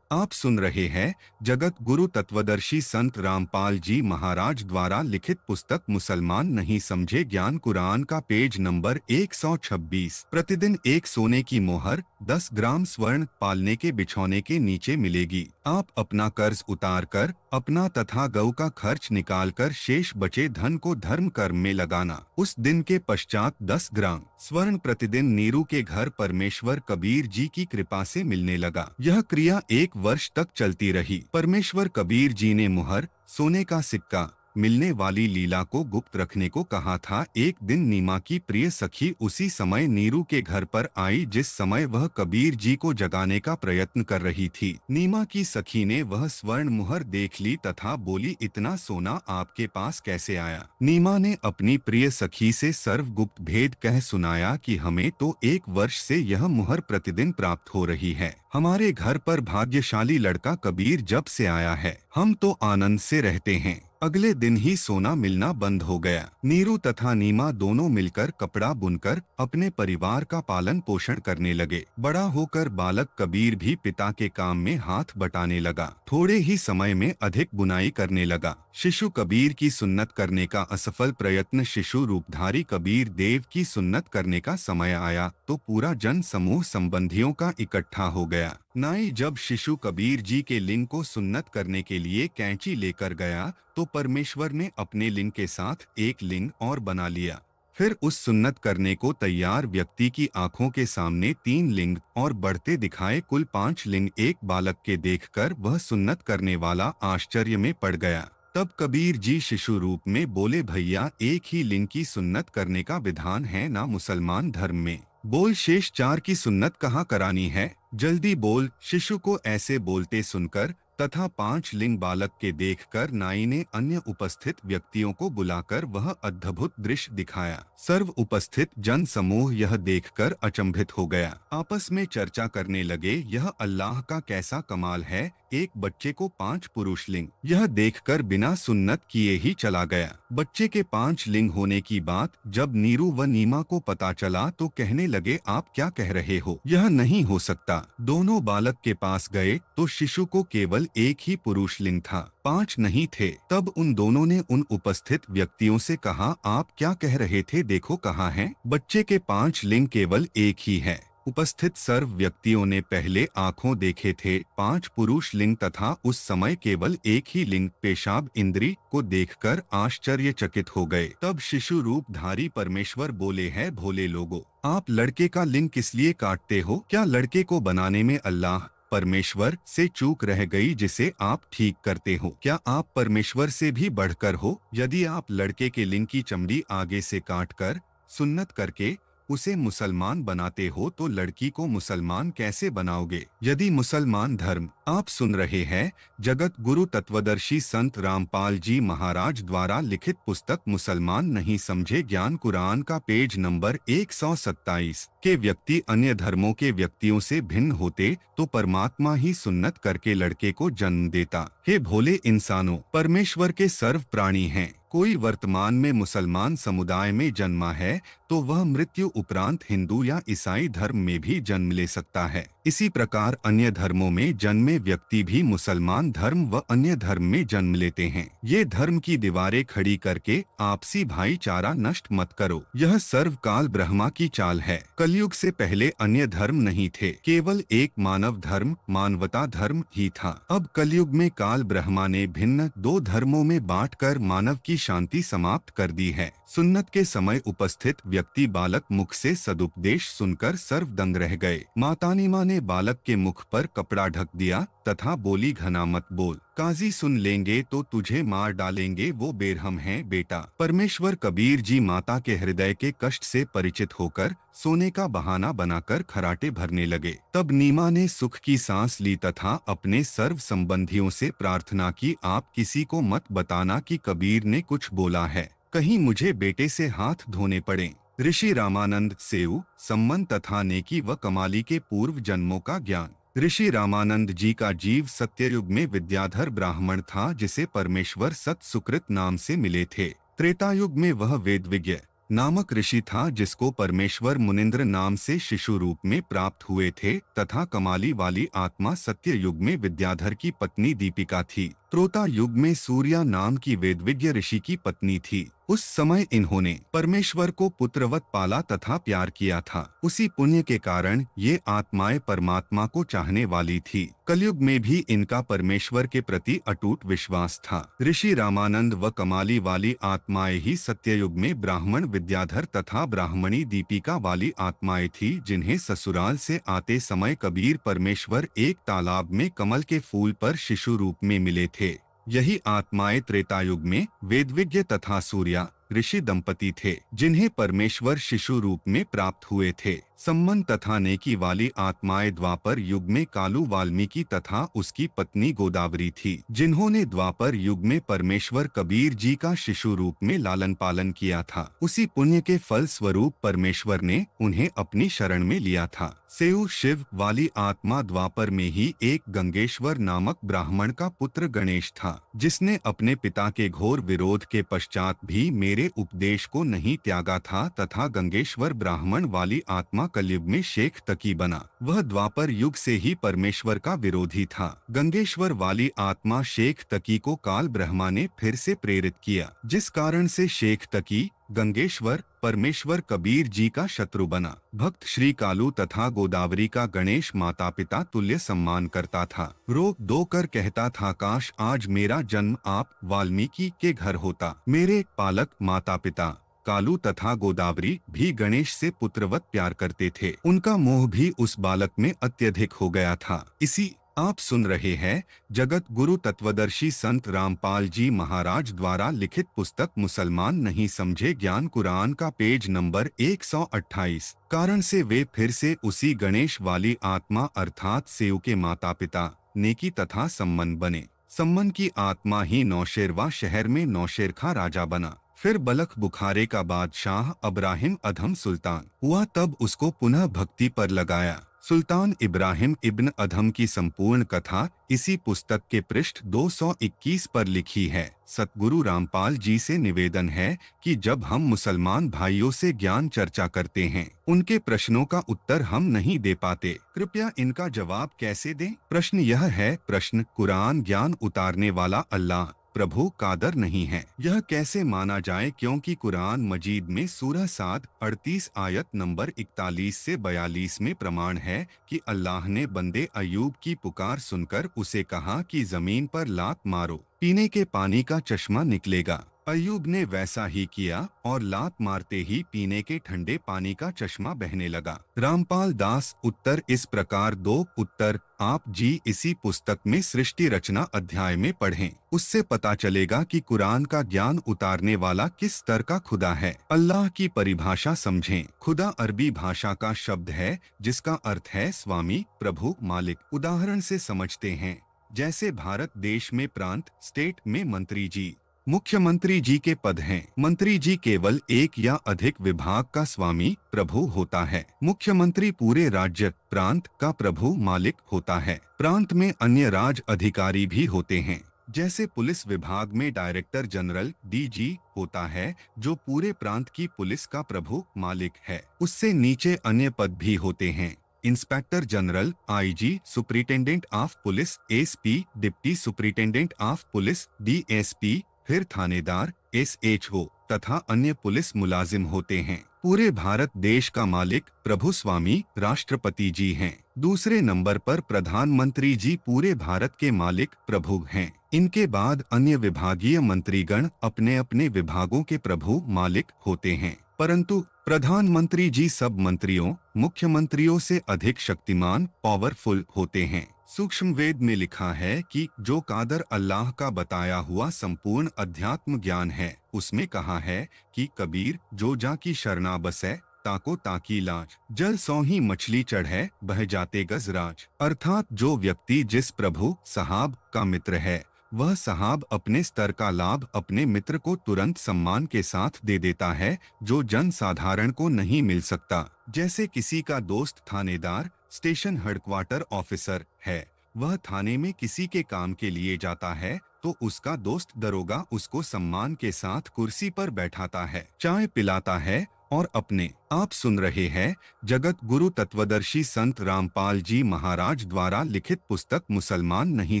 आप सुन रहे हैं जगत गुरु तत्वदर्शी संत रामपाल जी महाराज द्वारा लिखित पुस्तक मुसलमान नहीं समझे ज्ञान कुरान का पेज नंबर 126। प्रतिदिन एक सोने की मोहर 10 ग्राम स्वर्ण पालने के बिछौने के नीचे मिलेगी। आप अपना कर्ज उतार कर अपना तथा गौ का खर्च निकालकर शेष बचे धन को धर्म कर्म में लगाना। उस दिन के पश्चात 10 ग्राम स्वर्ण प्रतिदिन नीरू के घर परमेश्वर कबीर जी की कृपा से मिलने लगा। यह क्रिया 1 वर्ष तक चलती रही। परमेश्वर कबीर जी ने मुहर, सोने का सिक्का, मिलने वाली लीला को गुप्त रखने को कहा था। एक दिन नीमा की प्रिय सखी उसी समय नीरू के घर पर आई जिस समय वह कबीर जी को जगाने का प्रयत्न कर रही थी। नीमा की सखी ने वह स्वर्ण मुहर देख ली तथा बोली, इतना सोना आपके पास कैसे आया? नीमा ने अपनी प्रिय सखी से सर्वगुप्त भेद कह सुनाया कि हमें तो 1 वर्ष से यह मुहर प्रतिदिन प्राप्त हो रही है। हमारे घर पर भाग्यशाली लड़का कबीर जब से आया है, हम तो आनंद से रहते हैं। अगले दिन ही सोना मिलना बंद हो गया। नीरू तथा नीमा दोनों मिलकर कपड़ा बुनकर अपने परिवार का पालन पोषण करने लगे। बड़ा होकर बालक कबीर भी पिता के काम में हाथ बटाने लगा। थोड़े ही समय में अधिक बुनाई करने लगा। शिशु कबीर की सुन्नत करने का असफल प्रयत्न। शिशु रूपधारी कबीर देव की सुन्नत करने का समय आया तो पूरा जन समूह संबंधियों का इकट्ठा हो गया। नाई जब शिशु कबीर जी के लिंग को सुन्नत करने के लिए कैंची लेकर गया तो परमेश्वर ने अपने लिंग के साथ एक लिंग और बना लिया। फिर उस सुन्नत करने को तैयार व्यक्ति की आंखों के सामने 3 लिंग और बढ़ते दिखाए कुल 5 लिंग एक बालक के देखकर वह सुन्नत करने वाला आश्चर्य में पड़ गया। तब कबीर जी शिशु रूप में बोले, भैया एक ही लिंग की सुन्नत करने का विधान है ना मुसलमान धर्म में? बोल, शेष 4 की सुन्नत कहाँ करानी है? जल्दी बोल। शिशु को ऐसे बोलते सुनकर तथा 5 लिंग बालक के देखकर नाई ने अन्य उपस्थित व्यक्तियों को बुलाकर वह अद्भुत दृश्य दिखाया। सर्व उपस्थित जन समूह यह देखकर अचंभित हो गया। आपस में चर्चा करने लगे, यह अल्लाह का कैसा कमाल है, एक बच्चे को 5 पुरुष लिंग। यह देखकर बिना सुन्नत किए ही चला गया। बच्चे के 5 लिंग होने की बात जब नीरू व नीमा को पता चला तो कहने लगे, आप क्या कह रहे हो, यह नहीं हो सकता। दोनों बालक के पास गए तो शिशु को केवल एक ही पुरुष लिंग था, 5 नहीं थे। तब उन दोनों ने उन उपस्थित व्यक्तियों से कहा, आप क्या कह रहे थे, देखो कहाँ है, बच्चे के 5 लिंग केवल एक ही है। उपस्थित सर्व व्यक्तियों ने पहले आंखों देखे थे 5 पुरुष लिंग तथा उस समय केवल एक ही लिंग पेशाब इंद्री को देखकर आश्चर्यचकित हो गए। तब शिशु रूपधारी परमेश्वर बोले, है भोले लोगों, आप लड़के का लिंग किस लिए काटते हो? क्या लड़के को बनाने में अल्लाह परमेश्वर से चूक रह गई जिसे आप ठीक करते हो? क्या आप परमेश्वर से भी बढ़कर हो? यदि आप लड़के के लिंग की चमड़ी आगे से काटकर सुन्नत करके उसे मुसलमान बनाते हो तो लड़की को मुसलमान कैसे बनाओगे? यदि मुसलमान धर्म आप सुन रहे हैं, जगत गुरु तत्वदर्शी संत रामपाल जी महाराज द्वारा लिखित पुस्तक मुसलमान नहीं समझे ज्ञान कुरान का पेज नंबर 127 के व्यक्ति अन्य धर्मों के व्यक्तियों से भिन्न होते तो परमात्मा ही सुन्नत करके लड़के को जन्म देता। हे भोले इंसानों, परमेश्वर के सर्व प्राणी हैं। कोई वर्तमान में मुसलमान समुदाय में जन्मा है तो वह मृत्यु उपरांत हिंदू या ईसाई धर्म में भी जन्म ले सकता है। इसी प्रकार अन्य धर्मों में जन्मे व्यक्ति भी मुसलमान धर्म व अन्य धर्म में जन्म लेते हैं। ये धर्म की दीवारें खड़ी करके आपसी भाईचारा नष्ट मत करो, यह सर्वकाल ब्रह्मा की चाल है। कलयुग से पहले अन्य धर्म नहीं थे, केवल एक मानव धर्म मानवता धर्म ही था। अब कलयुग में काल ब्रह्मा ने भिन्न 2 धर्मों में बांटकर मानव की शांति समाप्त कर दी है। सुन्नत के समय उपस्थित व्यक्ति बालक मुख से सदुपदेश सुनकर सर्वदंग रह गए। माता नीमा ने बालक के मुख पर कपड़ा ढक दिया तथा बोली, घना मत बोल, काजी सुन लेंगे तो तुझे मार डालेंगे, वो बेरहम है बेटा। परमेश्वर कबीर जी माता के हृदय के कष्ट से परिचित होकर सोने का बहाना बनाकर खराटे भरने लगे। तब नीमा ने सुख की सांस ली तथा अपने सर्व संबंधियों से प्रार्थना की, आप किसी को मत बताना कि कबीर ने कुछ बोला है, कहीं मुझे बेटे से हाथ धोने पड़े। ऋषि रामानंद सेऊ सम्मन तथा नेकी व कमाली के पूर्व जन्मों का ज्ञान। ऋषि रामानंद जी का जीव सत्ययुग में विद्याधर ब्राह्मण था जिसे परमेश्वर सत सुकृत नाम से मिले थे। त्रेतायुग में वह वेदविज्ञ नामक ऋषि था जिसको परमेश्वर मुनिंद्र नाम से शिशु रूप में प्राप्त हुए थे तथा कमाली वाली आत्मा सत्य युग में विद्याधर की पत्नी दीपिका थी। त्रेता युग में सूर्या नाम की वेदविज्ञ ऋषि की पत्नी थी। उस समय इन्होंने परमेश्वर को पुत्रवत पाला तथा प्यार किया था। उसी पुण्य के कारण ये आत्माएं परमात्मा को चाहने वाली थी। कलयुग में भी इनका परमेश्वर के प्रति अटूट विश्वास था। ऋषि रामानंद व कमाली वाली आत्माएं ही सत्ययुग में ब्राह्मण विद्याधर तथा ब्राह्मणी दीपिका वाली आत्माएं थी जिन्हें ससुराल से आते समय कबीर परमेश्वर एक तालाब में कमल के फूल पर शिशु रूप में मिले थे। यही आत्माएं त्रेतायुग में वेदविज्ञ तथा सूर्या ऋषि दंपति थे, जिन्हें परमेश्वर शिशु रूप में प्राप्त हुए थे। सम्मन तथा नेकी वाली आत्माएं द्वापर युग में कालू वाल्मीकि तथा उसकी पत्नी गोदावरी थी, जिन्होंने द्वापर युग में परमेश्वर कबीर जी का शिशु रूप में लालन पालन किया था। उसी पुण्य के फल स्वरूप परमेश्वर ने उन्हें अपनी शरण में लिया था। सेऊ शिव वाली आत्मा द्वापर में ही एक गंगेश्वर नामक ब्राह्मण का पुत्र गणेश था, जिसने अपने पिता के घोर विरोध के पश्चात भी मेरे उपदेश को नहीं त्यागा था तथा गंगेश्वर ब्राह्मण वाली आत्मा कलयुग में शेख तकी बना। वह द्वापर युग से ही परमेश्वर का विरोधी था। गंगेश्वर वाली आत्मा शेख तकी को काल ब्रह्मा ने फिर से प्रेरित किया, जिस कारण से शेख तकी गंगेश्वर परमेश्वर कबीर जी का शत्रु बना। भक्त श्री कालू तथा गोदावरी का गणेश माता पिता तुल्य सम्मान करता था। रोक दो कर कहता था, काश आज मेरा जन्म आप वाल्मीकि के घर होता। मेरे पालक माता पिता कालू तथा गोदावरी भी गणेश से पुत्रवत प्यार करते थे। उनका मोह भी उस बालक में अत्यधिक हो गया था। इसी आप सुन रहे हैं जगत गुरु तत्वदर्शी संत रामपाल जी महाराज द्वारा लिखित पुस्तक मुसलमान नहीं समझे ज्ञान कुरान का पेज नंबर 128। कारण से वे फिर से उसी गणेश वाली आत्मा अर्थात सेऊ के माता पिता नेकी तथा सम्मन बने। सम्मन की आत्मा ही नौशेरवा शहर में नौशेरखा राजा बना। फिर बलख बुखारे का बादशाह अब्राहिम अधम सुल्तान हुआ, तब उसको पुनः भक्ति पर लगाया। सुल्तान इब्राहिम इब्न अधम की संपूर्ण कथा इसी पुस्तक के पृष्ठ 221 पर लिखी है। सतगुरु रामपाल जी से निवेदन है कि जब हम मुसलमान भाइयों से ज्ञान चर्चा करते हैं, उनके प्रश्नों का उत्तर हम नहीं दे पाते, कृपया इनका जवाब कैसे दें? प्रश्न यह है, प्रश्न कुरान ज्ञान उतारने वाला अल्लाह प्रभु कादर नहीं है, यह कैसे माना जाए? क्योंकि कुरान मजीद में सूरह साद 38 आयत नंबर 41 से 42 में प्रमाण है कि अल्लाह ने बंदे अयूब की पुकार सुनकर उसे कहा कि जमीन पर लात मारो, पीने के पानी का चश्मा निकलेगा। अयूब ने वैसा ही किया और लात मारते ही पीने के ठंडे पानी का चश्मा बहने लगा। रामपाल दास उत्तर इस प्रकार दो उत्तर आप जी इसी पुस्तक में सृष्टि रचना अध्याय में पढ़ें, उससे पता चलेगा कि कुरान का ज्ञान उतारने वाला किस स्तर का खुदा है। अल्लाह की परिभाषा समझें। खुदा अरबी भाषा का शब्द है जिसका अर्थ है स्वामी, प्रभु, मालिक। उदाहरण से समझते हैं, जैसे भारत देश में प्रांत स्टेट में मंत्री जी, मुख्यमंत्री जी के पद हैं। मंत्री जी केवल एक या अधिक विभाग का स्वामी प्रभु होता है। मुख्यमंत्री पूरे राज्य प्रांत का प्रभु मालिक होता है। प्रांत में अन्य राज अधिकारी भी होते हैं, जैसे पुलिस विभाग में डायरेक्टर जनरल डीजी होता है, जो पूरे प्रांत की पुलिस का प्रभु मालिक है। उससे नीचे अन्य पद भी होते हैं, inspector general, IG, superintendent of police, SP, deputy superintendent of police, DSP, फिर थानेदार, एसएचओ तथा अन्य पुलिस मुलाजिम होते हैं। पूरे भारत देश का मालिक प्रभु स्वामी राष्ट्रपति जी हैं। दूसरे नंबर पर प्रधानमंत्री जी पूरे भारत के मालिक प्रभु हैं। इनके बाद अन्य विभागीय मंत्रीगण अपने अपने विभागों के प्रभु मालिक होते हैं, परंतु प्रधानमंत्री जी सब मंत्रियों मुख्यमंत्रियों से अधिक शक्तिमान पावरफुल होते हैं। सूक्ष्म वेद में लिखा है कि जो कादर अल्लाह का बताया हुआ संपूर्ण अध्यात्म ज्ञान है, उसमें कहा है कि कबीर जो जा की शरणा बसै ताको ताकी लाज, जल सौ ही मछली चढ़े बह जाते गजराज। अर्थात जो व्यक्ति जिस प्रभु साहब का मित्र है, वह साहब अपने स्तर का लाभ अपने मित्र को तुरंत सम्मान के साथ दे देता है, जो जन साधारण को नहीं मिल सकता। जैसे किसी का दोस्त थानेदार स्टेशन हेडक्वार्टर ऑफिसर है, वह थाने में किसी के काम के लिए जाता है तो उसका दोस्त दरोगा उसको सम्मान के साथ कुर्सी पर बैठाता है, चाय पिलाता है और अपने आप सुन रहे हैं जगत गुरु तत्वदर्शी संत रामपाल जी महाराज द्वारा लिखित पुस्तक मुसलमान नहीं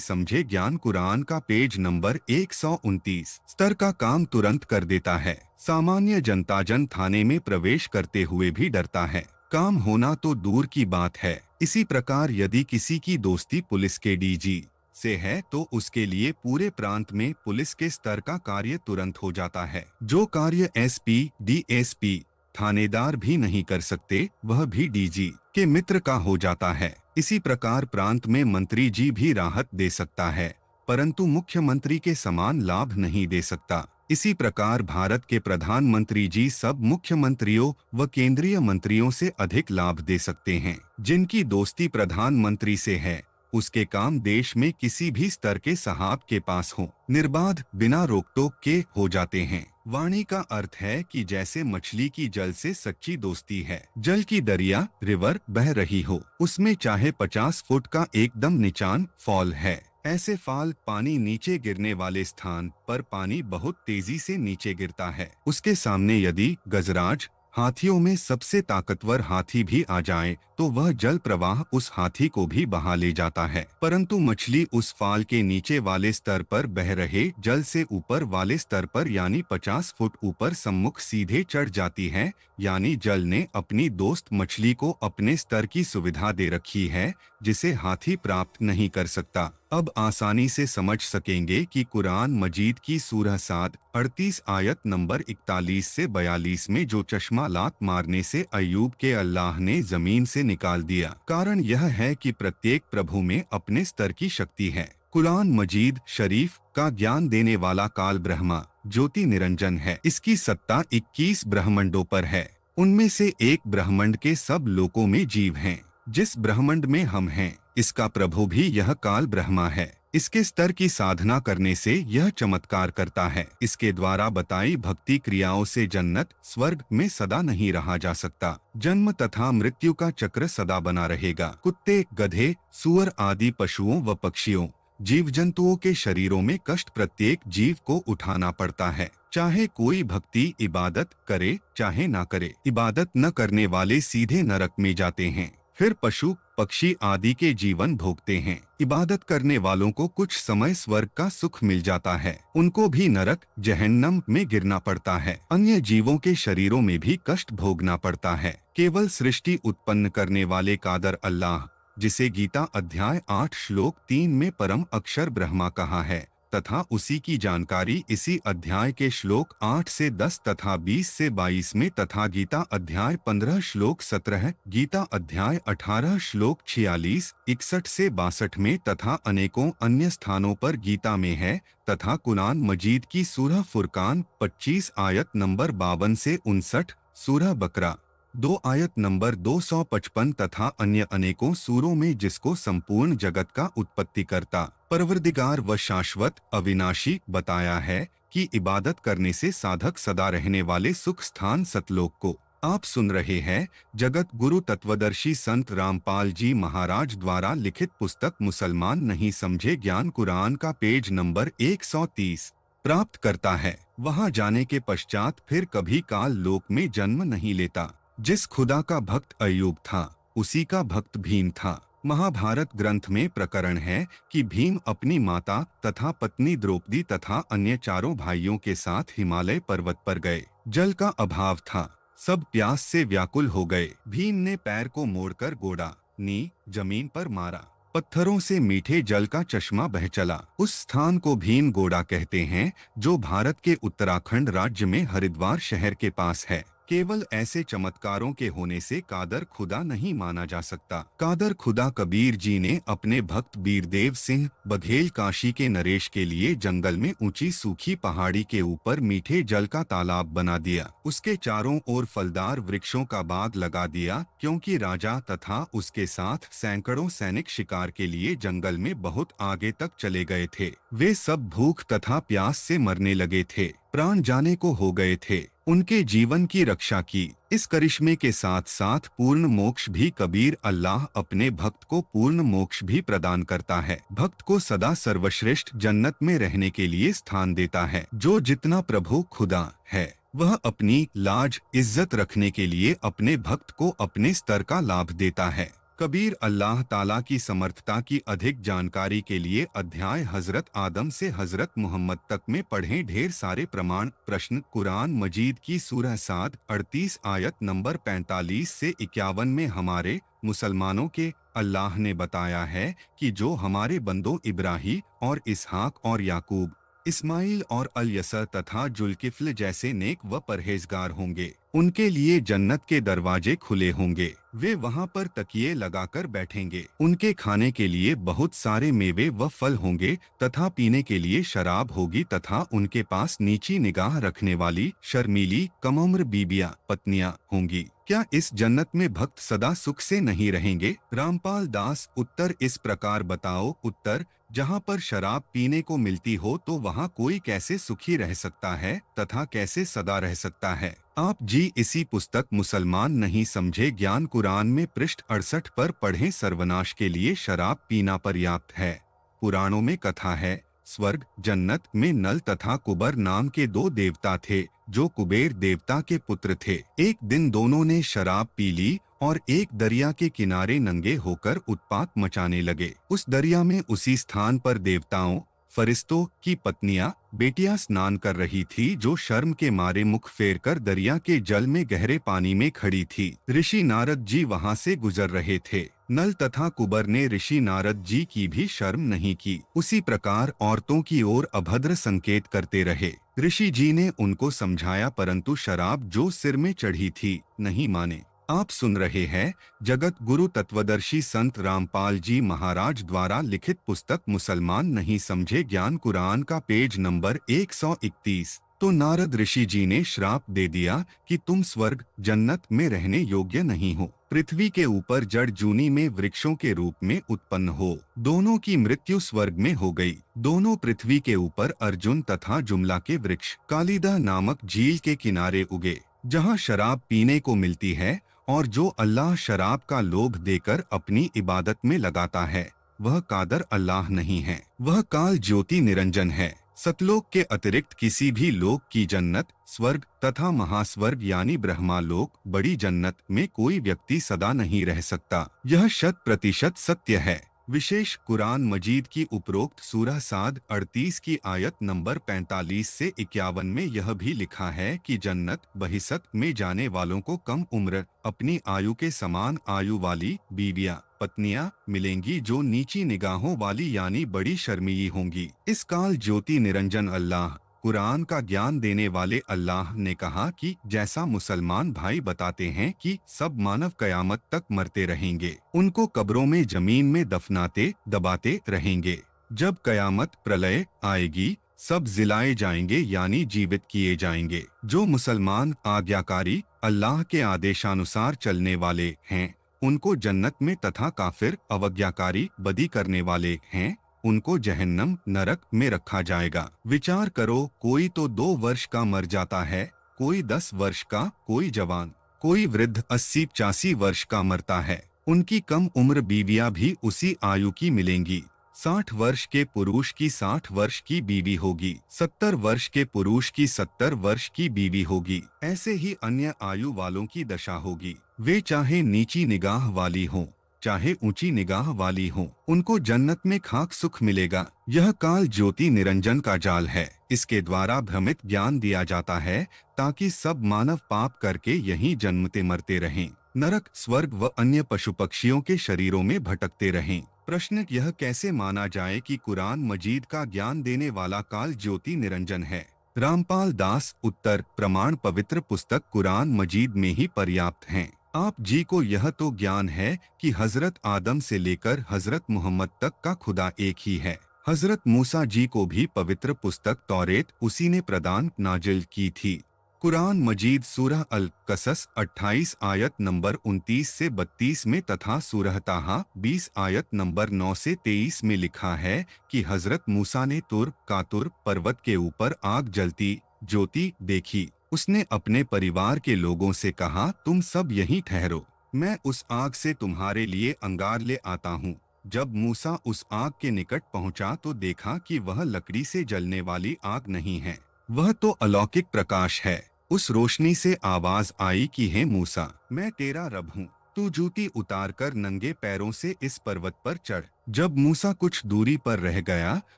समझे ज्ञान कुरान का पेज नंबर 129 स्तर का काम तुरंत कर देता है। सामान्य जनता जन थाने में प्रवेश करते हुए भी डरता है, काम होना तो दूर की बात है। इसी प्रकार यदि किसी की दोस्ती पुलिस के डीजी से है तो उसके लिए पूरे प्रांत में पुलिस के स्तर का कार्य तुरंत हो जाता है। जो कार्य एसपी, डीएसपी, थानेदार भी नहीं कर सकते, वह भी डीजी के मित्र का हो जाता है। इसी प्रकार प्रांत में मंत्री जी भी राहत दे सकता है, परंतु मुख्यमंत्री के समान लाभ नहीं दे सकता। इसी प्रकार भारत के प्रधानमंत्री जी सब मुख्यमंत्रियों व केंद्रीय मंत्रियों से अधिक लाभ दे सकते हैं। जिनकी दोस्ती प्रधानमंत्री से है, उसके काम देश में किसी भी स्तर के साहब के पास हो, निर्बाध बिना रोक टोक के हो जाते हैं। वाणी का अर्थ है कि जैसे मछली की जल से सच्ची दोस्ती है। जल की दरिया रिवर बह रही हो, उसमें चाहे 50 फुट का एकदम निचान फॉल है, ऐसे फॉल पानी नीचे गिरने वाले स्थान पर पानी बहुत तेजी से नीचे गिरता है। उसके सामने यदि गजराज हाथियों में सबसे ताकतवर हाथी भी आ जाए तो वह जल प्रवाह उस हाथी को भी बहा ले जाता है। परंतु मछली उस फाल के नीचे वाले स्तर पर बह रहे जल से ऊपर वाले स्तर पर यानी 50 फुट ऊपर सम्मुख सीधे चढ़ जाती है। यानी जल ने अपनी दोस्त मछली को अपने स्तर की सुविधा दे रखी है, जिसे हाथी प्राप्त नहीं कर सकता। अब आसानी से समझ सकेंगे कि कुरान मजीद की सूरह साद 38 आयत नंबर 41 से 42 में जो चश्मा लात मारने से अय्यूब के अल्लाह ने जमीन से निकाल दिया, कारण यह है कि प्रत्येक प्रभु में अपने स्तर की शक्ति है। कुरान मजीद शरीफ का ज्ञान देने वाला काल ब्रह्मा ज्योति निरंजन है। इसकी सत्ता 21 ब्रह्मंडों पर है। उनमें से एक ब्रह्मंड के सब लोकों में जीव हैं। जिस ब्रह्मंड में हम हैं, इसका प्रभु भी यह काल ब्रह्मा है। इसके स्तर की साधना करने से यह चमत्कार करता है। इसके द्वारा बताई भक्ति क्रियाओं से जन्नत स्वर्ग में सदा नहीं रहा जा सकता। जन्म तथा मृत्यु का चक्र सदा बना रहेगा। कुत्ते, गधे, सुअर आदि पशुओं व पक्षियों, जीव जंतुओं के शरीरों में कष्ट प्रत्येक जीव को उठाना पड़ता है। चाहे कोई भक्ति इबादत करे चाहे ना करे, इबादत न करने वाले सीधे नरक में जाते हैं। फिर पशु पक्षी आदि के जीवन भोगते हैं। इबादत करने वालों को कुछ समय स्वर्ग का सुख मिल जाता है, उनको भी नरक जहन्नम में गिरना पड़ता है। अन्य जीवों के शरीरों में भी कष्ट भोगना पड़ता है। केवल सृष्टि उत्पन्न करने वाले कादर अल्लाह, जिसे गीता अध्याय 8 श्लोक 3 में परम अक्षर ब्रह्मा कहा है, तथा उसी की जानकारी इसी अध्याय के श्लोक 8 से 10 तथा 20 से 22 में तथा गीता अध्याय 15 श्लोक 17, गीता अध्याय 18 श्लोक 46, 61 से 62 में तथा अनेकों अन्य स्थानों पर गीता में है, तथा कुरान मजीद की सूरह फुरकान 25 आयत नंबर 52 से 59, सूरह बकरा 2 आयत नंबर 255 तथा अन्य अनेकों सूरों में जिसको संपूर्ण जगत का उत्पत्तिकर्ता परवरदिगार व शाश्वत अविनाशी बताया है कि इबादत करने से साधक सदा रहने वाले सुख स्थान सतलोक को। आप सुन रहे हैं जगत गुरु तत्वदर्शी संत रामपाल जी महाराज द्वारा लिखित पुस्तक मुसलमान नहीं समझे ज्ञान कुरान का पेज नंबर 130 प्राप्त करता है। वहां जाने के पश्चात फिर कभी काल लोक में जन्म नहीं लेता। जिस खुदा का भक्त अय्यूब था, उसी का भक्त भीम था। महाभारत ग्रंथ में प्रकरण है कि भीम अपनी माता तथा पत्नी द्रौपदी तथा अन्य चारों भाइयों के साथ हिमालय पर्वत पर गए। जल का अभाव था, सब प्यास से व्याकुल हो गए। भीम ने पैर को मोड़कर गोड़ा नी जमीन पर मारा, पत्थरों से मीठे जल का चश्मा बह चला। उस स्थान को भीम गोड़ा कहते हैं, जो भारत के उत्तराखंड राज्य में हरिद्वार शहर के पास है। केवल ऐसे चमत्कारों के होने से कादर खुदा नहीं माना जा सकता। कादर खुदा कबीर जी ने अपने भक्त बीरदेव सिंह बघेल काशी के नरेश के लिए जंगल में ऊंची सूखी पहाड़ी के ऊपर मीठे जल का तालाब बना दिया। उसके चारों ओर फलदार वृक्षों का बाग लगा दिया, क्योंकि राजा तथा उसके साथ सैकड़ों सैनिक शिकार के लिए जंगल में बहुत आगे तक चले गए थे। वे सब भूख तथा प्यास से मरने लगे थे, प्राण जाने को हो गए थे। उनके जीवन की रक्षा की। इस करिश्मे के साथ साथ पूर्ण मोक्ष भी कबीर अल्लाह अपने भक्त को पूर्ण मोक्ष भी प्रदान करता है। भक्त को सदा सर्वश्रेष्ठ जन्नत में रहने के लिए स्थान देता है। जो जितना प्रभु खुदा है, वह अपनी लाज इज्जत रखने के लिए अपने भक्त को अपने स्तर का लाभ देता है। कबीर अल्लाह ताला की समर्थता की अधिक जानकारी के लिए अध्याय हजरत आदम से हजरत मोहम्मद तक में पढ़ें। ढेर सारे प्रमाण प्रश्न कुरान मजीद की सूरह साद 38 आयत नंबर 45 से 51 में हमारे मुसलमानों के अल्लाह ने बताया है कि जो हमारे बंदों इब्राहीम और इसहाक और याकूब इस्माइल और अल-यसर तथा जुल्किफ्ल जैसे नेक व परहेजगार होंगे। उनके लिए जन्नत के दरवाजे खुले होंगे। वे वहां पर तकिए लगाकर बैठेंगे। उनके खाने के लिए बहुत सारे मेवे व फल होंगे तथा पीने के लिए शराब होगी तथा उनके पास नीची निगाह रखने वाली शर्मीली कम उम्र बीबियां पत्नियां होंगी। क्या इस जन्नत में भक्त सदा सुख से नहीं रहेंगे? रामपाल दास उत्तर इस प्रकार बताओ। उत्तर, जहाँ पर शराब पीने को मिलती हो तो वहाँ कोई कैसे सुखी रह सकता है तथा कैसे सदा रह सकता है? आप जी इसी पुस्तक मुसलमान नहीं समझे ज्ञान कुरान में पृष्ठ 68 पर पढ़ें। सर्वनाश के लिए शराब पीना पर्याप्त है। पुराणों में कथा है, स्वर्ग जन्नत में नल तथा कुबर नाम के दो देवता थे जो कुबेर देवता के पुत्र थे। एक दिन दोनों ने शराब पी ली और एक दरिया के किनारे नंगे होकर उत्पात मचाने लगे। उस दरिया में उसी स्थान पर देवताओं फरिश्तों की पत्नियां बेटियां स्नान कर रही थी जो शर्म के मारे मुख फेर कर दरिया के जल में गहरे पानी में खड़ी थी। ऋषि नारद जी वहां से गुजर रहे थे। नल तथा कुबर ने ऋषि नारद जी की भी शर्म नहीं की। उसी प्रकार औरतों की ओर अभद्र संकेत करते रहे। ऋषि जी ने उनको समझाया परंतु शराब जो सिर में चढ़ी थी नहीं माने। आप सुन रहे हैं जगत गुरु तत्वदर्शी संत रामपाल जी महाराज द्वारा लिखित पुस्तक मुसलमान नहीं समझे ज्ञान कुरान का पेज नंबर 131। तो नारद ऋषि जी ने श्राप दे दिया कि तुम स्वर्ग जन्नत में रहने योग्य नहीं हो। पृथ्वी के ऊपर जड़ जूनी में वृक्षों के रूप में उत्पन्न हो। दोनों की मृत्यु स्वर्ग में हो गई। दोनों पृथ्वी के ऊपर अर्जुन तथा जुमला के वृक्ष कालीदा नामक झील के किनारे उगे जहाँ शराब पीने को मिलती है और जो अल्लाह शराब का लोभ देकर अपनी इबादत में लगाता है वह कादर अल्लाह नहीं है, वह काल ज्योति निरंजन है। सतलोक के अतिरिक्त किसी भी लोक की जन्नत स्वर्ग तथा महास्वर्ग यानी ब्रह्मालोक बड़ी जन्नत में कोई व्यक्ति सदा नहीं रह सकता। यह 100% सत्य है। विशेष कुरान मजीद की उपरोक्त सूरह साद 38 की आयत नंबर 45 से 51 में यह भी लिखा है कि जन्नत बहिसत में जाने वालों को कम उम्र अपनी आयु के समान आयु वाली बीवियां पत्नियां मिलेंगी जो नीची निगाहों वाली यानी बड़ी शर्मीली होंगी। इस काल ज्योति निरंजन अल्लाह कुरान का ज्ञान देने वाले अल्लाह ने कहा कि जैसा मुसलमान भाई बताते हैं कि सब मानव कयामत तक मरते रहेंगे, उनको कब्रों में जमीन में दफनाते दबाते रहेंगे। जब कयामत प्रलय आएगी सब जिलाए जाएंगे यानी जीवित किए जाएंगे। जो मुसलमान आज्ञाकारी अल्लाह के आदेशानुसार चलने वाले हैं उनको जन्नत में तथा काफिर अवज्ञाकारी बदी करने वाले हैं उनको जहन्नम नरक में रखा जाएगा। विचार करो, कोई तो 2 वर्ष का मर जाता है, कोई 10 वर्ष का, कोई जवान, कोई वृद्ध 80-85 वर्ष का मरता है। उनकी कम उम्र बीवियां भी उसी आयु की मिलेंगी। 60 वर्ष के पुरुष की 60 वर्ष की बीवी होगी, 70 वर्ष के पुरुष की 70 वर्ष की बीवी होगी। ऐसे ही अन्य आयु वालों की दशा होगी। वे चाहे नीची निगाह वाली हों चाहे ऊंची निगाह वाली हो, उनको जन्नत में खाक सुख मिलेगा। यह काल ज्योति निरंजन का जाल है। इसके द्वारा भ्रमित ज्ञान दिया जाता है ताकि सब मानव पाप करके यहीं जन्मते मरते रहें, नरक स्वर्ग व अन्य पशु पक्षियों के शरीरों में भटकते रहें। प्रश्न, यह कैसे माना जाए कि कुरान मजीद का ज्ञान देने वाला काल ज्योति निरंजन है? रामपाल दास उत्तर, प्रमाण पवित्र पुस्तक कुरान मजीद में ही पर्याप्त हैं। आप जी को यह तो ज्ञान है कि हजरत आदम से लेकर हजरत मोहम्मद तक का खुदा एक ही है। हजरत मूसा जी को भी पवित्र पुस्तक तौरेत उसी ने प्रदान नाजिल की थी। कुरान मजीद सूरह अल कसस 28 आयत नंबर 29 से 32 में तथा सूरह ताहा 20 आयत नंबर 9 से 23 में लिखा है कि हजरत मूसा ने तुर कातुर पर्वत के ऊपर आग जलती ज्योति देखी। उसने अपने परिवार के लोगों से कहा, तुम सब यहीं ठहरो, मैं उस आग से तुम्हारे लिए अंगार ले आता हूँ। जब मूसा उस आग के निकट पहुँचा तो देखा कि वह लकड़ी से जलने वाली आग नहीं है, वह तो अलौकिक प्रकाश है। उस रोशनी से आवाज आई कि हे मूसा, मैं तेरा रब हूँ, तू जूती उतारकर नंगे पैरों से इस पर्वत पर चढ़। जब मूसा कुछ दूरी पर रह गया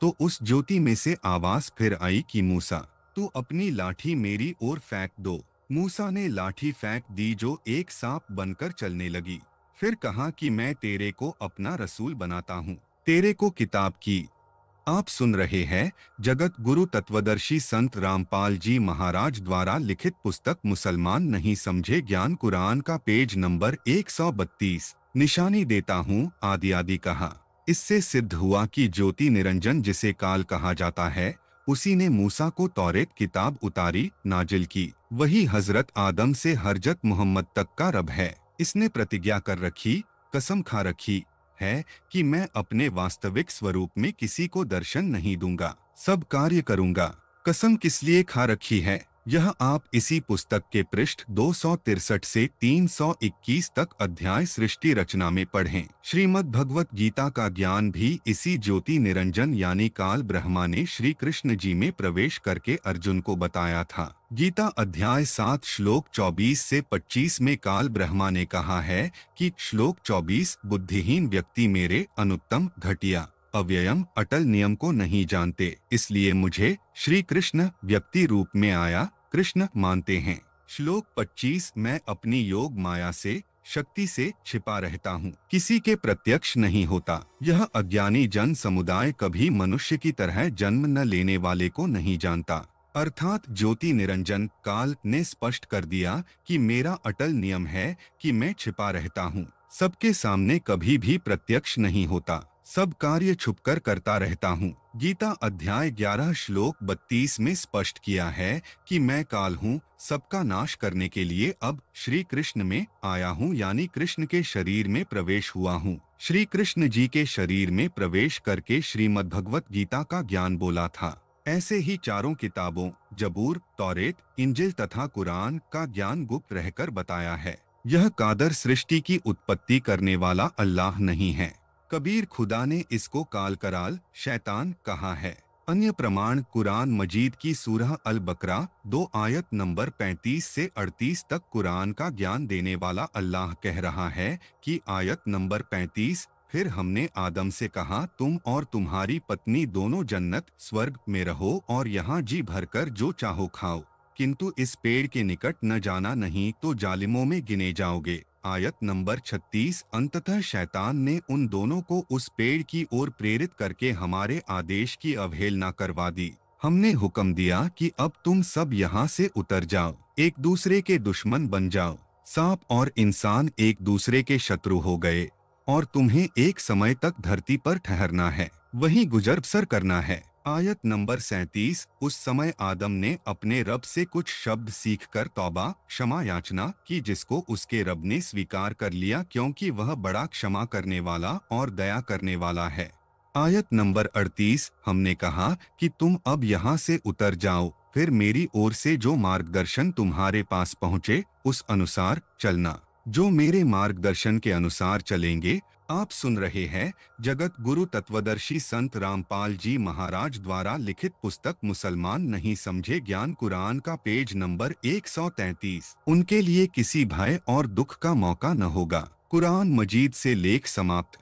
तो उस ज्योति में से आवाज फिर आई कि मूसा, तू अपनी लाठी मेरी ओर फेंक दो। मूसा ने लाठी फेंक दी जो एक सांप बनकर चलने लगी। फिर कहा कि मैं तेरे को अपना रसूल बनाता हूँ, तेरे को किताब की आप सुन रहे हैं जगत गुरु तत्वदर्शी संत रामपाल जी महाराज द्वारा लिखित पुस्तक मुसलमान नहीं समझे ज्ञान कुरान का पेज नंबर 132। निशानी देता हूँ आदि आदि कहा। इससे सिद्ध हुआ कि ज्योति निरंजन जिसे काल कहा जाता है उसी ने मूसा को तौरेत किताब उतारी नाजिल की। वही हजरत आदम से हरजत मोहम्मद तक का रब है। इसने प्रतिज्ञा कर रखी, कसम खा रखी है कि मैं अपने वास्तविक स्वरूप में किसी को दर्शन नहीं दूंगा, सब कार्य करूंगा। कसम किस लिए खा रखी है यह आप इसी पुस्तक के पृष्ठ 263 से 321 तक अध्याय सृष्टि रचना में पढ़ें। श्रीमद् भगवत गीता का ज्ञान भी इसी ज्योति निरंजन यानी काल ब्रह्मा ने श्री कृष्ण जी में प्रवेश करके अर्जुन को बताया था। गीता अध्याय 7 श्लोक 24 से 25 में काल ब्रह्मा ने कहा है कि श्लोक 24 बुद्धिहीन व्यक्ति मेरे अनुत्तम घटिया अव्ययम अटल नियम को नहीं जानते, इसलिए मुझे श्री कृष्ण व्यक्ति रूप में आया कृष्ण मानते हैं। श्लोक 25 मैं अपनी योग माया से शक्ति से छिपा रहता हूँ, किसी के प्रत्यक्ष नहीं होता। यह अज्ञानी जन समुदाय कभी मनुष्य की तरह जन्म न लेने वाले को नहीं जानता। अर्थात ज्योति निरंजन काल ने स्पष्ट कर दिया कि मेरा अटल नियम है कि मैं छिपा रहता हूँ, सबके सामने कभी भी प्रत्यक्ष नहीं होता, सब कार्य छुपकर करता रहता हूँ। गीता अध्याय 11 श्लोक 32 में स्पष्ट किया है कि मैं काल हूँ, सबका नाश करने के लिए अब श्री कृष्ण में आया हूँ यानी कृष्ण के शरीर में प्रवेश हुआ हूँ। श्री कृष्ण जी के शरीर में प्रवेश करके श्रीमद् भगवत गीता का ज्ञान बोला था। ऐसे ही चारों किताबों जबूर, तौरेत, इंजिल तथा कुरान का ज्ञान गुप्त रहकर बताया है। यह कादर सृष्टि की उत्पत्ति करने वाला अल्लाह नहीं है। कबीर खुदा ने इसको काल कराल शैतान कहा है। अन्य प्रमाण कुरान मजीद की सूरह अल बकरा 2 आयत नंबर 35 से 38 तक कुरान का ज्ञान देने वाला अल्लाह कह रहा है कि आयत नंबर 35 फिर हमने आदम से कहा तुम और तुम्हारी पत्नी दोनों जन्नत स्वर्ग में रहो और यहाँ जी भरकर जो चाहो खाओ, किंतु इस पेड़ के निकट न जाना नहीं तो जालिमों में गिने जाओगे। आयत नंबर 36 अंततः शैतान ने उन दोनों को उस पेड़ की ओर प्रेरित करके हमारे आदेश की अवहेलना करवा दी। हमने हुक्म दिया कि अब तुम सब यहाँ से उतर जाओ, एक दूसरे के दुश्मन बन जाओ। सांप और इंसान एक दूसरे के शत्रु हो गए और तुम्हें एक समय तक धरती पर ठहरना है, वहीं गुजर बसर करना है। आयत नंबर 37 उस समय आदम ने अपने रब से कुछ शब्द सीखकर तौबा क्षमा याचना की जिसको उसके रब ने स्वीकार कर लिया क्योंकि वह बड़ा क्षमा करने वाला और दया करने वाला है। आयत नंबर 38 हमने कहा कि तुम अब यहाँ से उतर जाओ, फिर मेरी ओर से जो मार्गदर्शन तुम्हारे पास पहुँचे उस अनुसार चलना। जो मेरे मार्गदर्शन के अनुसार चलेंगे। आप सुन रहे हैं जगत गुरु तत्वदर्शी संत रामपाल जी महाराज द्वारा लिखित पुस्तक मुसलमान नहीं समझे ज्ञान कुरान का पेज नंबर 133। उनके लिए किसी भय और दुख का मौका न होगा। कुरान मजीद से लेख समाप्त।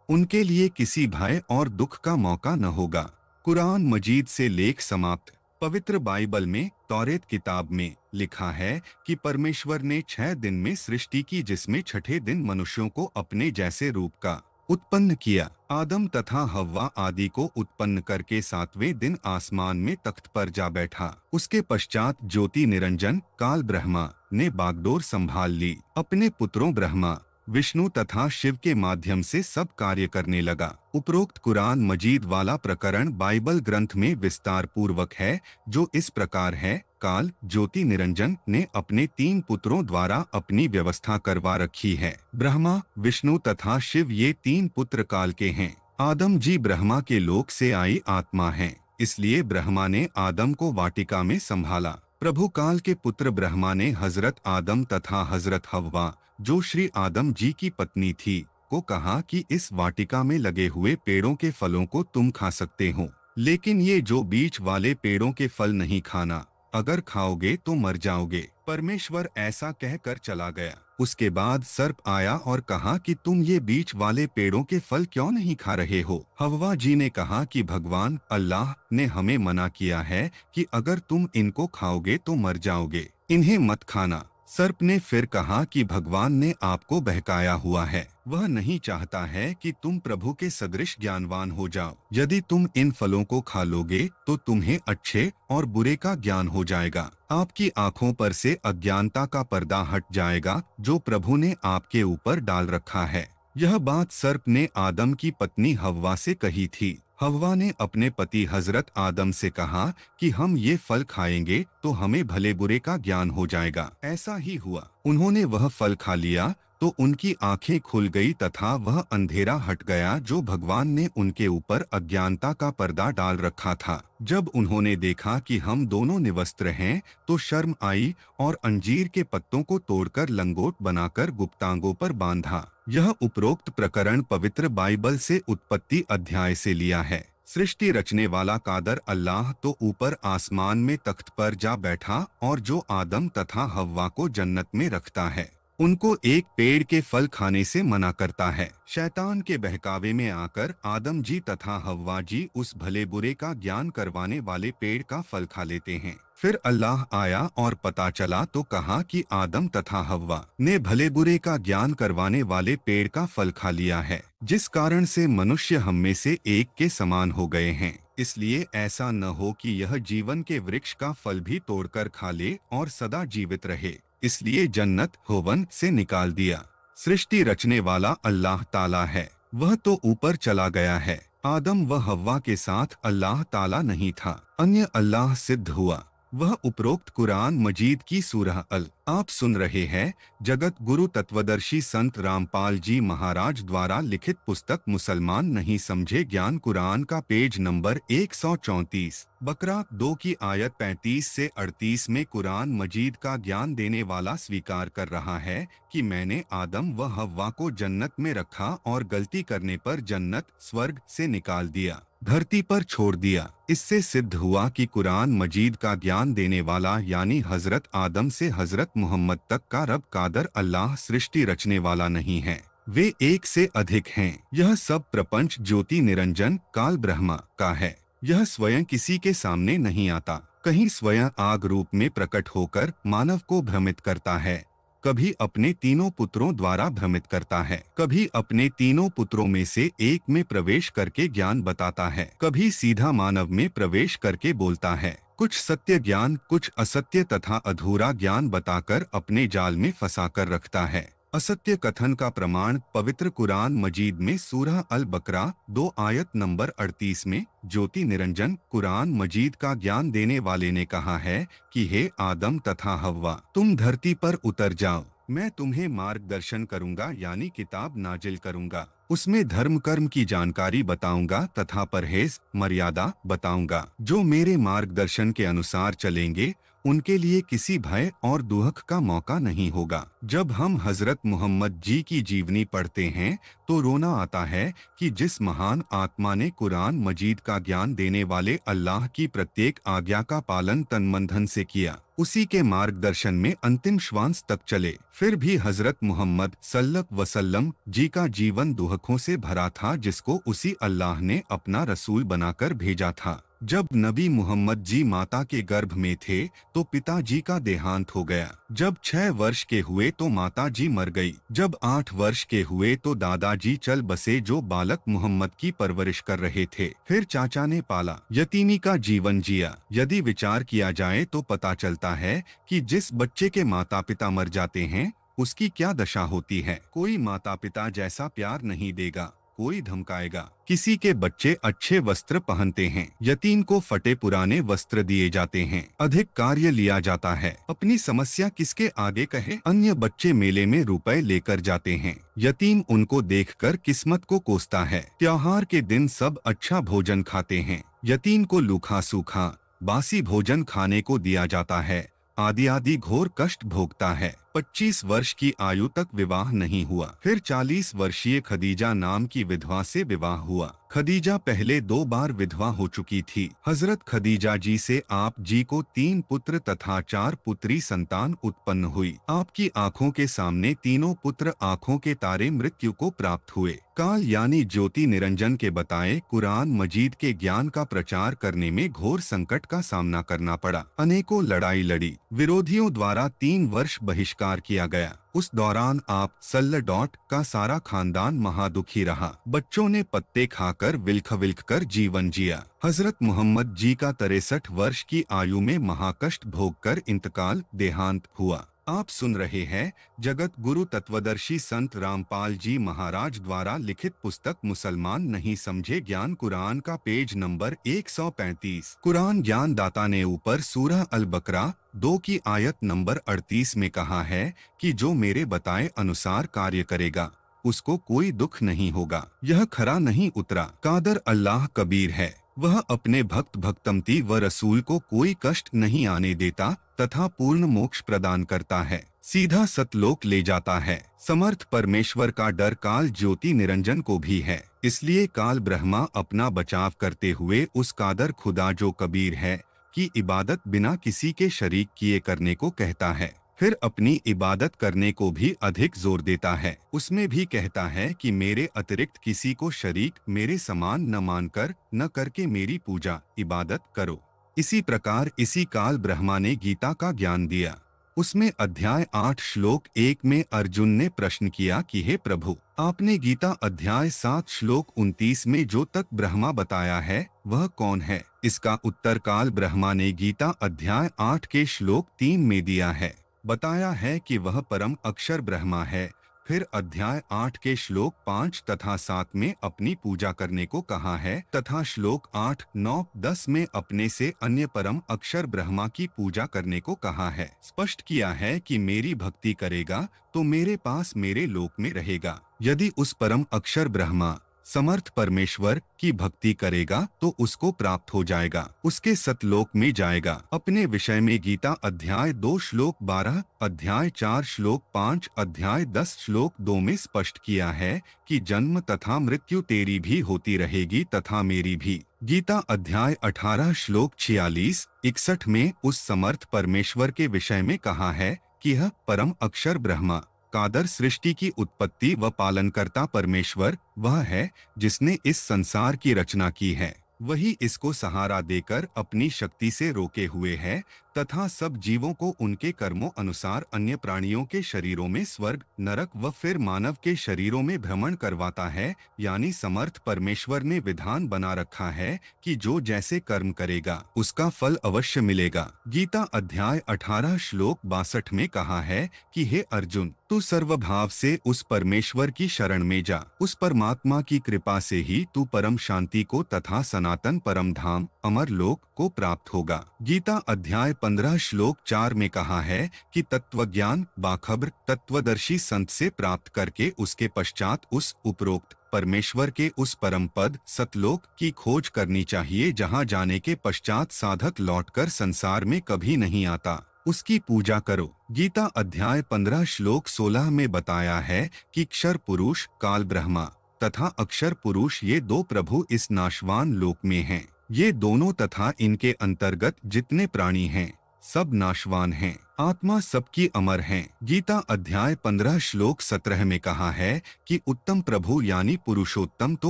उनके लिए किसी भय और दुख का मौका न होगा। कुरान मजीद से लेख समाप्त। पवित्र बाइबल में तौरेत किताब में लिखा है कि परमेश्वर ने 6 दिन में सृष्टि की जिसमें छठे दिन मनुष्यों को अपने जैसे रूप का उत्पन्न किया। आदम तथा हव्वा आदि को उत्पन्न करके 7वें दिन आसमान में तख्त पर जा बैठा। उसके पश्चात ज्योति निरंजन काल ब्रह्मा ने बागडोर संभाल ली। अपने पुत्रों ब्रह्मा विष्णु तथा शिव के माध्यम से सब कार्य करने लगा। उपरोक्त कुरान मजीद वाला प्रकरण बाइबल ग्रंथ में विस्तार पूर्वक है जो इस प्रकार है। काल ज्योति निरंजन ने अपने 3 पुत्रों द्वारा अपनी व्यवस्था करवा रखी है। ब्रह्मा विष्णु तथा शिव ये 3 पुत्र काल के हैं। आदम जी ब्रह्मा के लोक से आई आत्मा हैं, इसलिए ब्रह्मा ने आदम को वाटिका में संभाला। प्रभु काल के पुत्र ब्रह्मा ने हजरत आदम तथा हजरत हव्वा जो श्री आदम जी की पत्नी थी को कहा कि इस वाटिका में लगे हुए पेड़ों के फलों को तुम खा सकते हो, लेकिन ये जो बीच वाले पेड़ों के फल नहीं खाना, अगर खाओगे तो मर जाओगे। परमेश्वर ऐसा कहकर चला गया। उसके बाद सर्प आया और कहा कि तुम ये बीच वाले पेड़ों के फल क्यों नहीं खा रहे हो। हव्वा जी ने कहा कि भगवान अल्लाह ने हमें मना किया है कि अगर तुम इनको खाओगे तो मर जाओगे, इन्हें मत खाना। सर्प ने फिर कहा कि भगवान ने आपको बहकाया हुआ है। वह नहीं चाहता है कि तुम प्रभु के सदृश ज्ञानवान हो जाओ। यदि तुम इन फलों को खा लोगे तो तुम्हें अच्छे और बुरे का ज्ञान हो जाएगा। आपकी आंखों पर से अज्ञानता का पर्दा हट जाएगा जो प्रभु ने आपके ऊपर डाल रखा है। यह बात सर्प ने आदम की पत्नी हव्वा से कही थी। हव्वा ने अपने पति हजरत आदम से कहा कि हम ये फल खाएंगे तो हमें भले बुरे का ज्ञान हो जाएगा। ऐसा ही हुआ। उन्होंने वह फल खा लिया तो उनकी आंखें खुल गई तथा वह अंधेरा हट गया जो भगवान ने उनके ऊपर अज्ञानता का पर्दा डाल रखा था। जब उन्होंने देखा कि हम दोनों निवस्त्र हैं तो शर्म आई और अंजीर के पत्तों को तोड़कर लंगोट बनाकर गुप्तांगों पर बांधा। यह उपरोक्त प्रकरण पवित्र बाइबल से उत्पत्ति अध्याय से लिया है। सृष्टि रचने वाला कादर अल्लाह तो ऊपर आसमान में तख्त पर जा बैठा और जो आदम तथा हव्वा को जन्नत में रखता है उनको एक पेड़ के फल खाने से मना करता है। शैतान के बहकावे में आकर आदम जी तथा हव्वा जी उस भले बुरे का ज्ञान करवाने वाले पेड़ का फल खा लेते हैं। फिर अल्लाह आया और पता चला तो कहा कि आदम तथा हव्वा ने भले बुरे का ज्ञान करवाने वाले पेड़ का फल खा लिया है, जिस कारण से मनुष्य हम में से एक के समान हो गए हैं। इसलिए ऐसा न हो कि यह जीवन के वृक्ष का फल भी तोड़कर खा ले और सदा जीवित रहे। इसलिए जन्नत होवन से निकाल दिया। सृष्टि रचने वाला अल्लाह ताला है, वह तो ऊपर चला गया है। आदम व हव्वा के साथ अल्लाह ताला नहीं था, अन्य अल्लाह सिद्ध हुआ। वह उपरोक्त कुरान मजीद की सूरह अल आप सुन रहे हैं। जगत गुरु तत्वदर्शी संत रामपाल जी महाराज द्वारा लिखित पुस्तक मुसलमान नहीं समझे ज्ञान कुरान का पेज नंबर 134 बकरा 2 की आयत 35 से 38 में कुरान मजीद का ज्ञान देने वाला स्वीकार कर रहा है कि मैंने आदम व हव्वा को जन्नत में रखा और गलती करने पर जन्नत स्वर्ग से निकाल दिया, धरती पर छोड़ दिया। इससे सिद्ध हुआ कि कुरान मजीद का ज्ञान देने वाला यानी हजरत आदम से हजरत मोहम्मद तक का रब कादर अल्लाह सृष्टि रचने वाला नहीं है, वे एक से अधिक हैं। यह सब प्रपंच ज्योति निरंजन काल ब्रह्मा का है। यह स्वयं किसी के सामने नहीं आता, कहीं स्वयं आग रूप में प्रकट होकर मानव को भ्रमित करता है, कभी अपने तीनों पुत्रों द्वारा भ्रमित करता है, कभी अपने तीनों पुत्रों में से एक में प्रवेश करके ज्ञान बताता है, कभी सीधा मानव में प्रवेश करके बोलता है। कुछ सत्य ज्ञान कुछ असत्य तथा अधूरा ज्ञान बताकर अपने जाल में फंसा कर रखता है। असत्य कथन का प्रमाण पवित्र कुरान मजीद में सूरह अल बकरा 2 आयत नंबर 38 में ज्योति निरंजन कुरान मजीद का ज्ञान देने वाले ने कहा है कि हे आदम तथा हव्वा, तुम धरती पर उतर जाओ, मैं तुम्हें मार्गदर्शन करूंगा यानी किताब नाजिल करूंगा। उसमें धर्म कर्म की जानकारी बताऊंगा तथा परहेज मर्यादा बताऊंगा। जो मेरे मार्गदर्शन के अनुसार चलेंगे उनके लिए किसी भय और दुख का मौका नहीं होगा। जब हम हजरत मोहम्मद जी की जीवनी पढ़ते हैं तो रोना आता है कि जिस महान आत्मा ने कुरान मजीद का ज्ञान देने वाले अल्लाह की प्रत्येक आज्ञा का पालन तन मन धन से किया, उसी के मार्गदर्शन में अंतिम श्वास तक चले, फिर भी हजरत मोहम्मद सल्लल्लाहु वसल्लम जी का जीवन दुखों से भरा था, जिसको उसी अल्लाह ने अपना रसूल बनाकर भेजा था। जब नबी मोहम्मद जी माता के गर्भ में थे तो पिताजी का देहांत हो गया। जब 6 वर्ष के हुए तो माता जी मर गई। जब 8 वर्ष के हुए तो दादाजी चल बसे जो बालक मोहम्मद की परवरिश कर रहे थे। फिर चाचा ने पाला, यतीमी का जीवन जिया। यदि विचार किया जाए तो पता चलता है कि जिस बच्चे के माता पिता मर जाते हैं उसकी क्या दशा होती है। कोई माता पिता जैसा प्यार नहीं देगा, कोई धमकाएगा। किसी के बच्चे अच्छे वस्त्र पहनते हैं, यतीम को फटे पुराने वस्त्र दिए जाते हैं, अधिक कार्य लिया जाता है। अपनी समस्या किसके आगे कहे। अन्य बच्चे मेले में रुपए लेकर जाते हैं, यतीम उनको देखकर किस्मत को कोसता है। त्योहार के दिन सब अच्छा भोजन खाते हैं, यतीम को लूखा सूखा बासी भोजन खाने को दिया जाता है। आदि आदि घोर कष्ट भोगता है। 25 वर्ष की आयु तक विवाह नहीं हुआ। फिर 40 वर्षीय खदीजा नाम की विधवा से विवाह हुआ। खदीजा पहले 2 बार विधवा हो चुकी थी। हजरत खदीजा जी से आप जी को 3 पुत्र तथा 4 पुत्री संतान उत्पन्न हुई। आपकी आंखों के सामने तीनों पुत्र आंखों के तारे मृत्यु को प्राप्त हुए। काल यानी ज्योति निरंजन के बताए कुरान मजीद के ज्ञान का प्रचार करने में घोर संकट का सामना करना पड़ा। अनेकों लड़ाई लड़ी, विरोधियों द्वारा 3 वर्ष बहिष्कार किया गया। उस दौरान आप सल्लडॉट का सारा खानदान महादुखी रहा। बच्चों ने पत्ते खाकर विल्ख विल्ख कर जीवन जिया। हजरत मोहम्मद जी का 63 वर्ष की आयु में महाकष्ट भोगकर इंतकाल देहांत हुआ। आप सुन रहे हैं जगत गुरु तत्वदर्शी संत रामपाल जी महाराज द्वारा लिखित पुस्तक मुसलमान नहीं समझे ज्ञान कुरान का पेज नंबर 135। कुरान ज्ञान दाता ने ऊपर सूरह अल बकरा 2 की आयत नंबर 38 में कहा है कि जो मेरे बताए अनुसार कार्य करेगा उसको कोई दुख नहीं होगा। यह खरा नहीं उतरा। कादर अल्लाह कबीर है, वह अपने भक्त भक्तमती व रसूल को कोई कष्ट नहीं आने देता तथा पूर्ण मोक्ष प्रदान करता है, सीधा सतलोक ले जाता है। समर्थ परमेश्वर का डर काल ज्योति निरंजन को भी है, इसलिए काल ब्रह्मा अपना बचाव करते हुए उस कादर खुदा जो कबीर है की इबादत बिना किसी के शरीक किए करने को कहता है। फिर अपनी इबादत करने को भी अधिक जोर देता है। उसमें भी कहता है कि मेरे अतिरिक्त किसी को शरीक मेरे समान न मानकर न करके मेरी पूजा इबादत करो। इसी प्रकार इसी काल ब्रह्मा ने गीता का ज्ञान दिया। उसमें अध्याय 8 श्लोक 1 में अर्जुन ने प्रश्न किया कि हे प्रभु, आपने गीता अध्याय 7 श्लोक 29 में जो तक ब्रह्मा बताया है वह कौन है? इसका उत्तर काल ब्रह्मा ने गीता अध्याय 8 के श्लोक 3 में दिया है। बताया है कि वह परम अक्षर ब्रह्मा है। फिर अध्याय 8 के श्लोक 5 तथा 7 में अपनी पूजा करने को कहा है तथा श्लोक 8, 9, 10 में अपने से अन्य परम अक्षर ब्रह्मा की पूजा करने को कहा है। स्पष्ट किया है कि मेरी भक्ति करेगा तो मेरे पास मेरे लोक में रहेगा। यदि उस परम अक्षर ब्रह्मा समर्थ परमेश्वर की भक्ति करेगा तो उसको प्राप्त हो जाएगा, उसके सतलोक में जाएगा। अपने विषय में गीता अध्याय 2 श्लोक 12, अध्याय 4 श्लोक 5, अध्याय 10 श्लोक 2 में स्पष्ट किया है कि जन्म तथा मृत्यु तेरी भी होती रहेगी तथा मेरी भी। गीता अध्याय 18 श्लोक 46, 61 में उस समर्थ परमेश्वर के विषय में कहा है कि यह परम अक्षर ब्रह्मा कादर सृष्टि की उत्पत्ति व पालनकर्ता परमेश्वर वह है जिसने इस संसार की रचना की है। वही इसको सहारा देकर अपनी शक्ति से रोके हुए है तथा सब जीवों को उनके कर्मों अनुसार अन्य प्राणियों के शरीरों में स्वर्ग, नरक व फिर मानव के शरीरों में भ्रमण करवाता है। यानी समर्थ परमेश्वर ने विधान बना रखा है कि जो जैसे कर्म करेगा उसका फल अवश्य मिलेगा। गीता अध्याय 18 श्लोक 62 में कहा है कि हे अर्जुन, तू सर्वभाव से उस परमेश्वर की शरण में जा। उस परमात्मा की कृपा से ही तू परम शांति को तथा सनातन परम धाम अमर लोक को प्राप्त होगा। गीता अध्याय 15 श्लोक 4 में कहा है कि तत्वज्ञान बाखबर तत्वदर्शी संत से प्राप्त करके उसके पश्चात उस उपरोक्त परमेश्वर के उस परम पद सतलोक की खोज करनी चाहिए, जहाँ जाने के पश्चात साधक लौटकर संसार में कभी नहीं आता। उसकी पूजा करो। गीता अध्याय 15 श्लोक 16 में बताया है कि क्षर पुरुष काल ब्रह्मा तथा अक्षर पुरुष ये 2 प्रभु इस नाशवान लोक में हैं। ये दोनों तथा इनके अंतर्गत जितने प्राणी हैं सब नाशवान हैं, आत्मा सबकी अमर हैं। गीता अध्याय 15 श्लोक 17 में कहा है कि उत्तम प्रभु यानी पुरुषोत्तम तो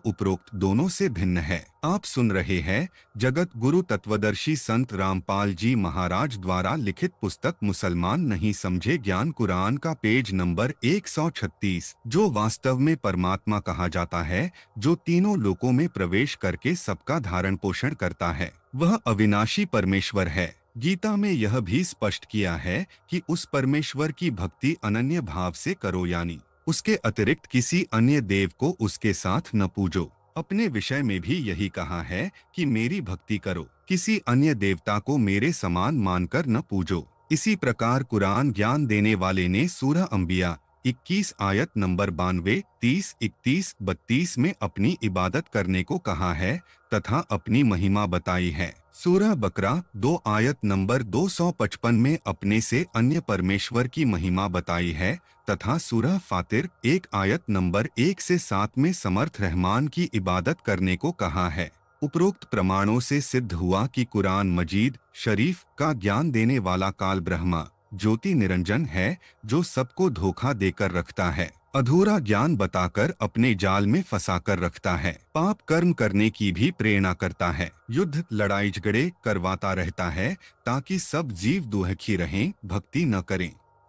उपरोक्त दोनों से भिन्न है। आप सुन रहे हैं जगत गुरु तत्वदर्शी संत रामपाल जी महाराज द्वारा लिखित पुस्तक मुसलमान नहीं समझे ज्ञान कुरान का पेज नंबर 136। जो वास्तव में परमात्मा कहा जाता है, जो तीनों लोकों में प्रवेश करके सबका धारण पोषण करता है, वह अविनाशी परमेश्वर है। गीता में यह भी स्पष्ट किया है कि उस परमेश्वर की भक्ति अनन्य भाव से करो, यानी उसके अतिरिक्त किसी अन्य देव को उसके साथ न पूजो। अपने विषय में भी यही कहा है कि मेरी भक्ति करो, किसी अन्य देवता को मेरे समान मानकर न पूजो। इसी प्रकार कुरान ज्ञान देने वाले ने सूरह अंबिया 21 आयत नंबर 92, 30, 31, 32 में अपनी इबादत करने को कहा है तथा अपनी महिमा बताई है। सूरह बकरा 2 आयत नंबर 255 में अपने से अन्य परमेश्वर की महिमा बताई है तथा सूरह फातिर 1 आयत नंबर 1 से 7 में समर्थ रहमान की इबादत करने को कहा है। उपरोक्त प्रमाणों से सिद्ध हुआ कि कुरान मजीद शरीफ का ज्ञान देने वाला काल ब्रह्मा ज्योति निरंजन है, जो सबको धोखा देकर रखता है, अधूरा ज्ञान बताकर अपने जाल में फंसाकर रखता है, पाप कर्म करने की भी प्रेरणा करता है, युद्ध लड़ाई झगड़े करवाता रहता है ताकि सब जीव दुखी रहें, भक्ति न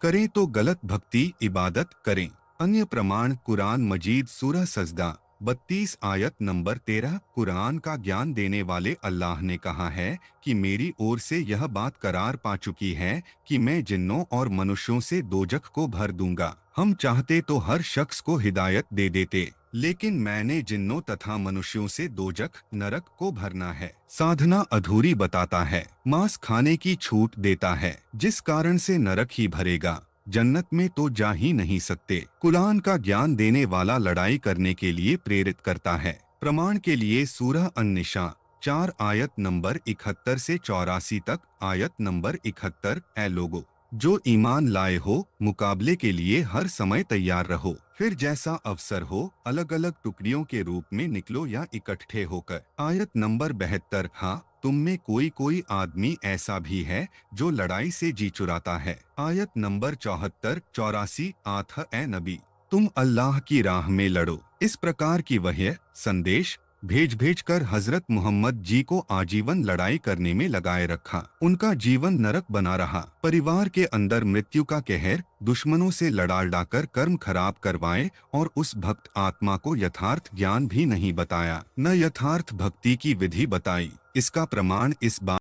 करें तो गलत भक्ति इबादत करें। अन्य प्रमाण कुरान मजीद सूरह सजदा 32 आयत नंबर 13, कुरान का ज्ञान देने वाले अल्लाह ने कहा है कि मेरी ओर से यह बात करार पा चुकी है कि मैं जिन्नों और मनुष्यों से दोजख को भर दूंगा। हम चाहते तो हर शख्स को हिदायत दे देते, लेकिन मैंने जिन्नों तथा मनुष्यों से दोजख नरक को भरना है। साधना अधूरी बताता है, मांस खाने की छूट देता है, जिस कारण से नरक ही भरेगा, जन्नत में तो जा ही नहीं सकते। कुरान का ज्ञान देने वाला लड़ाई करने के लिए प्रेरित करता है। प्रमाण के लिए सूरह अन-निसा 4 आयत नंबर 71 से 84 तक। आयत नंबर 71, ऐ लोगो जो ईमान लाए हो, मुकाबले के लिए हर समय तैयार रहो, फिर जैसा अवसर हो अलग अलग टुकड़ियों के रूप में निकलो या इकट्ठे होकर। आयत नंबर 72, हाँ तुम में कोई आदमी ऐसा भी है जो लड़ाई से जी चुराता है। आयत नंबर 74, 84, आठ, ए नबी तुम अल्लाह की राह में लड़ो। इस प्रकार की वह्य संदेश भेज कर हजरत मोहम्मद जी को आजीवन लड़ाई करने में लगाए रखा। उनका जीवन नरक बना रहा। परिवार के अंदर मृत्यु का कहर, दुश्मनों से लड़ा कर कर्म खराब करवाए और उस भक्त आत्मा को यथार्थ ज्ञान भी नहीं बताया, न यथार्थ भक्ति की विधि बताई। इसका प्रमाण इस बात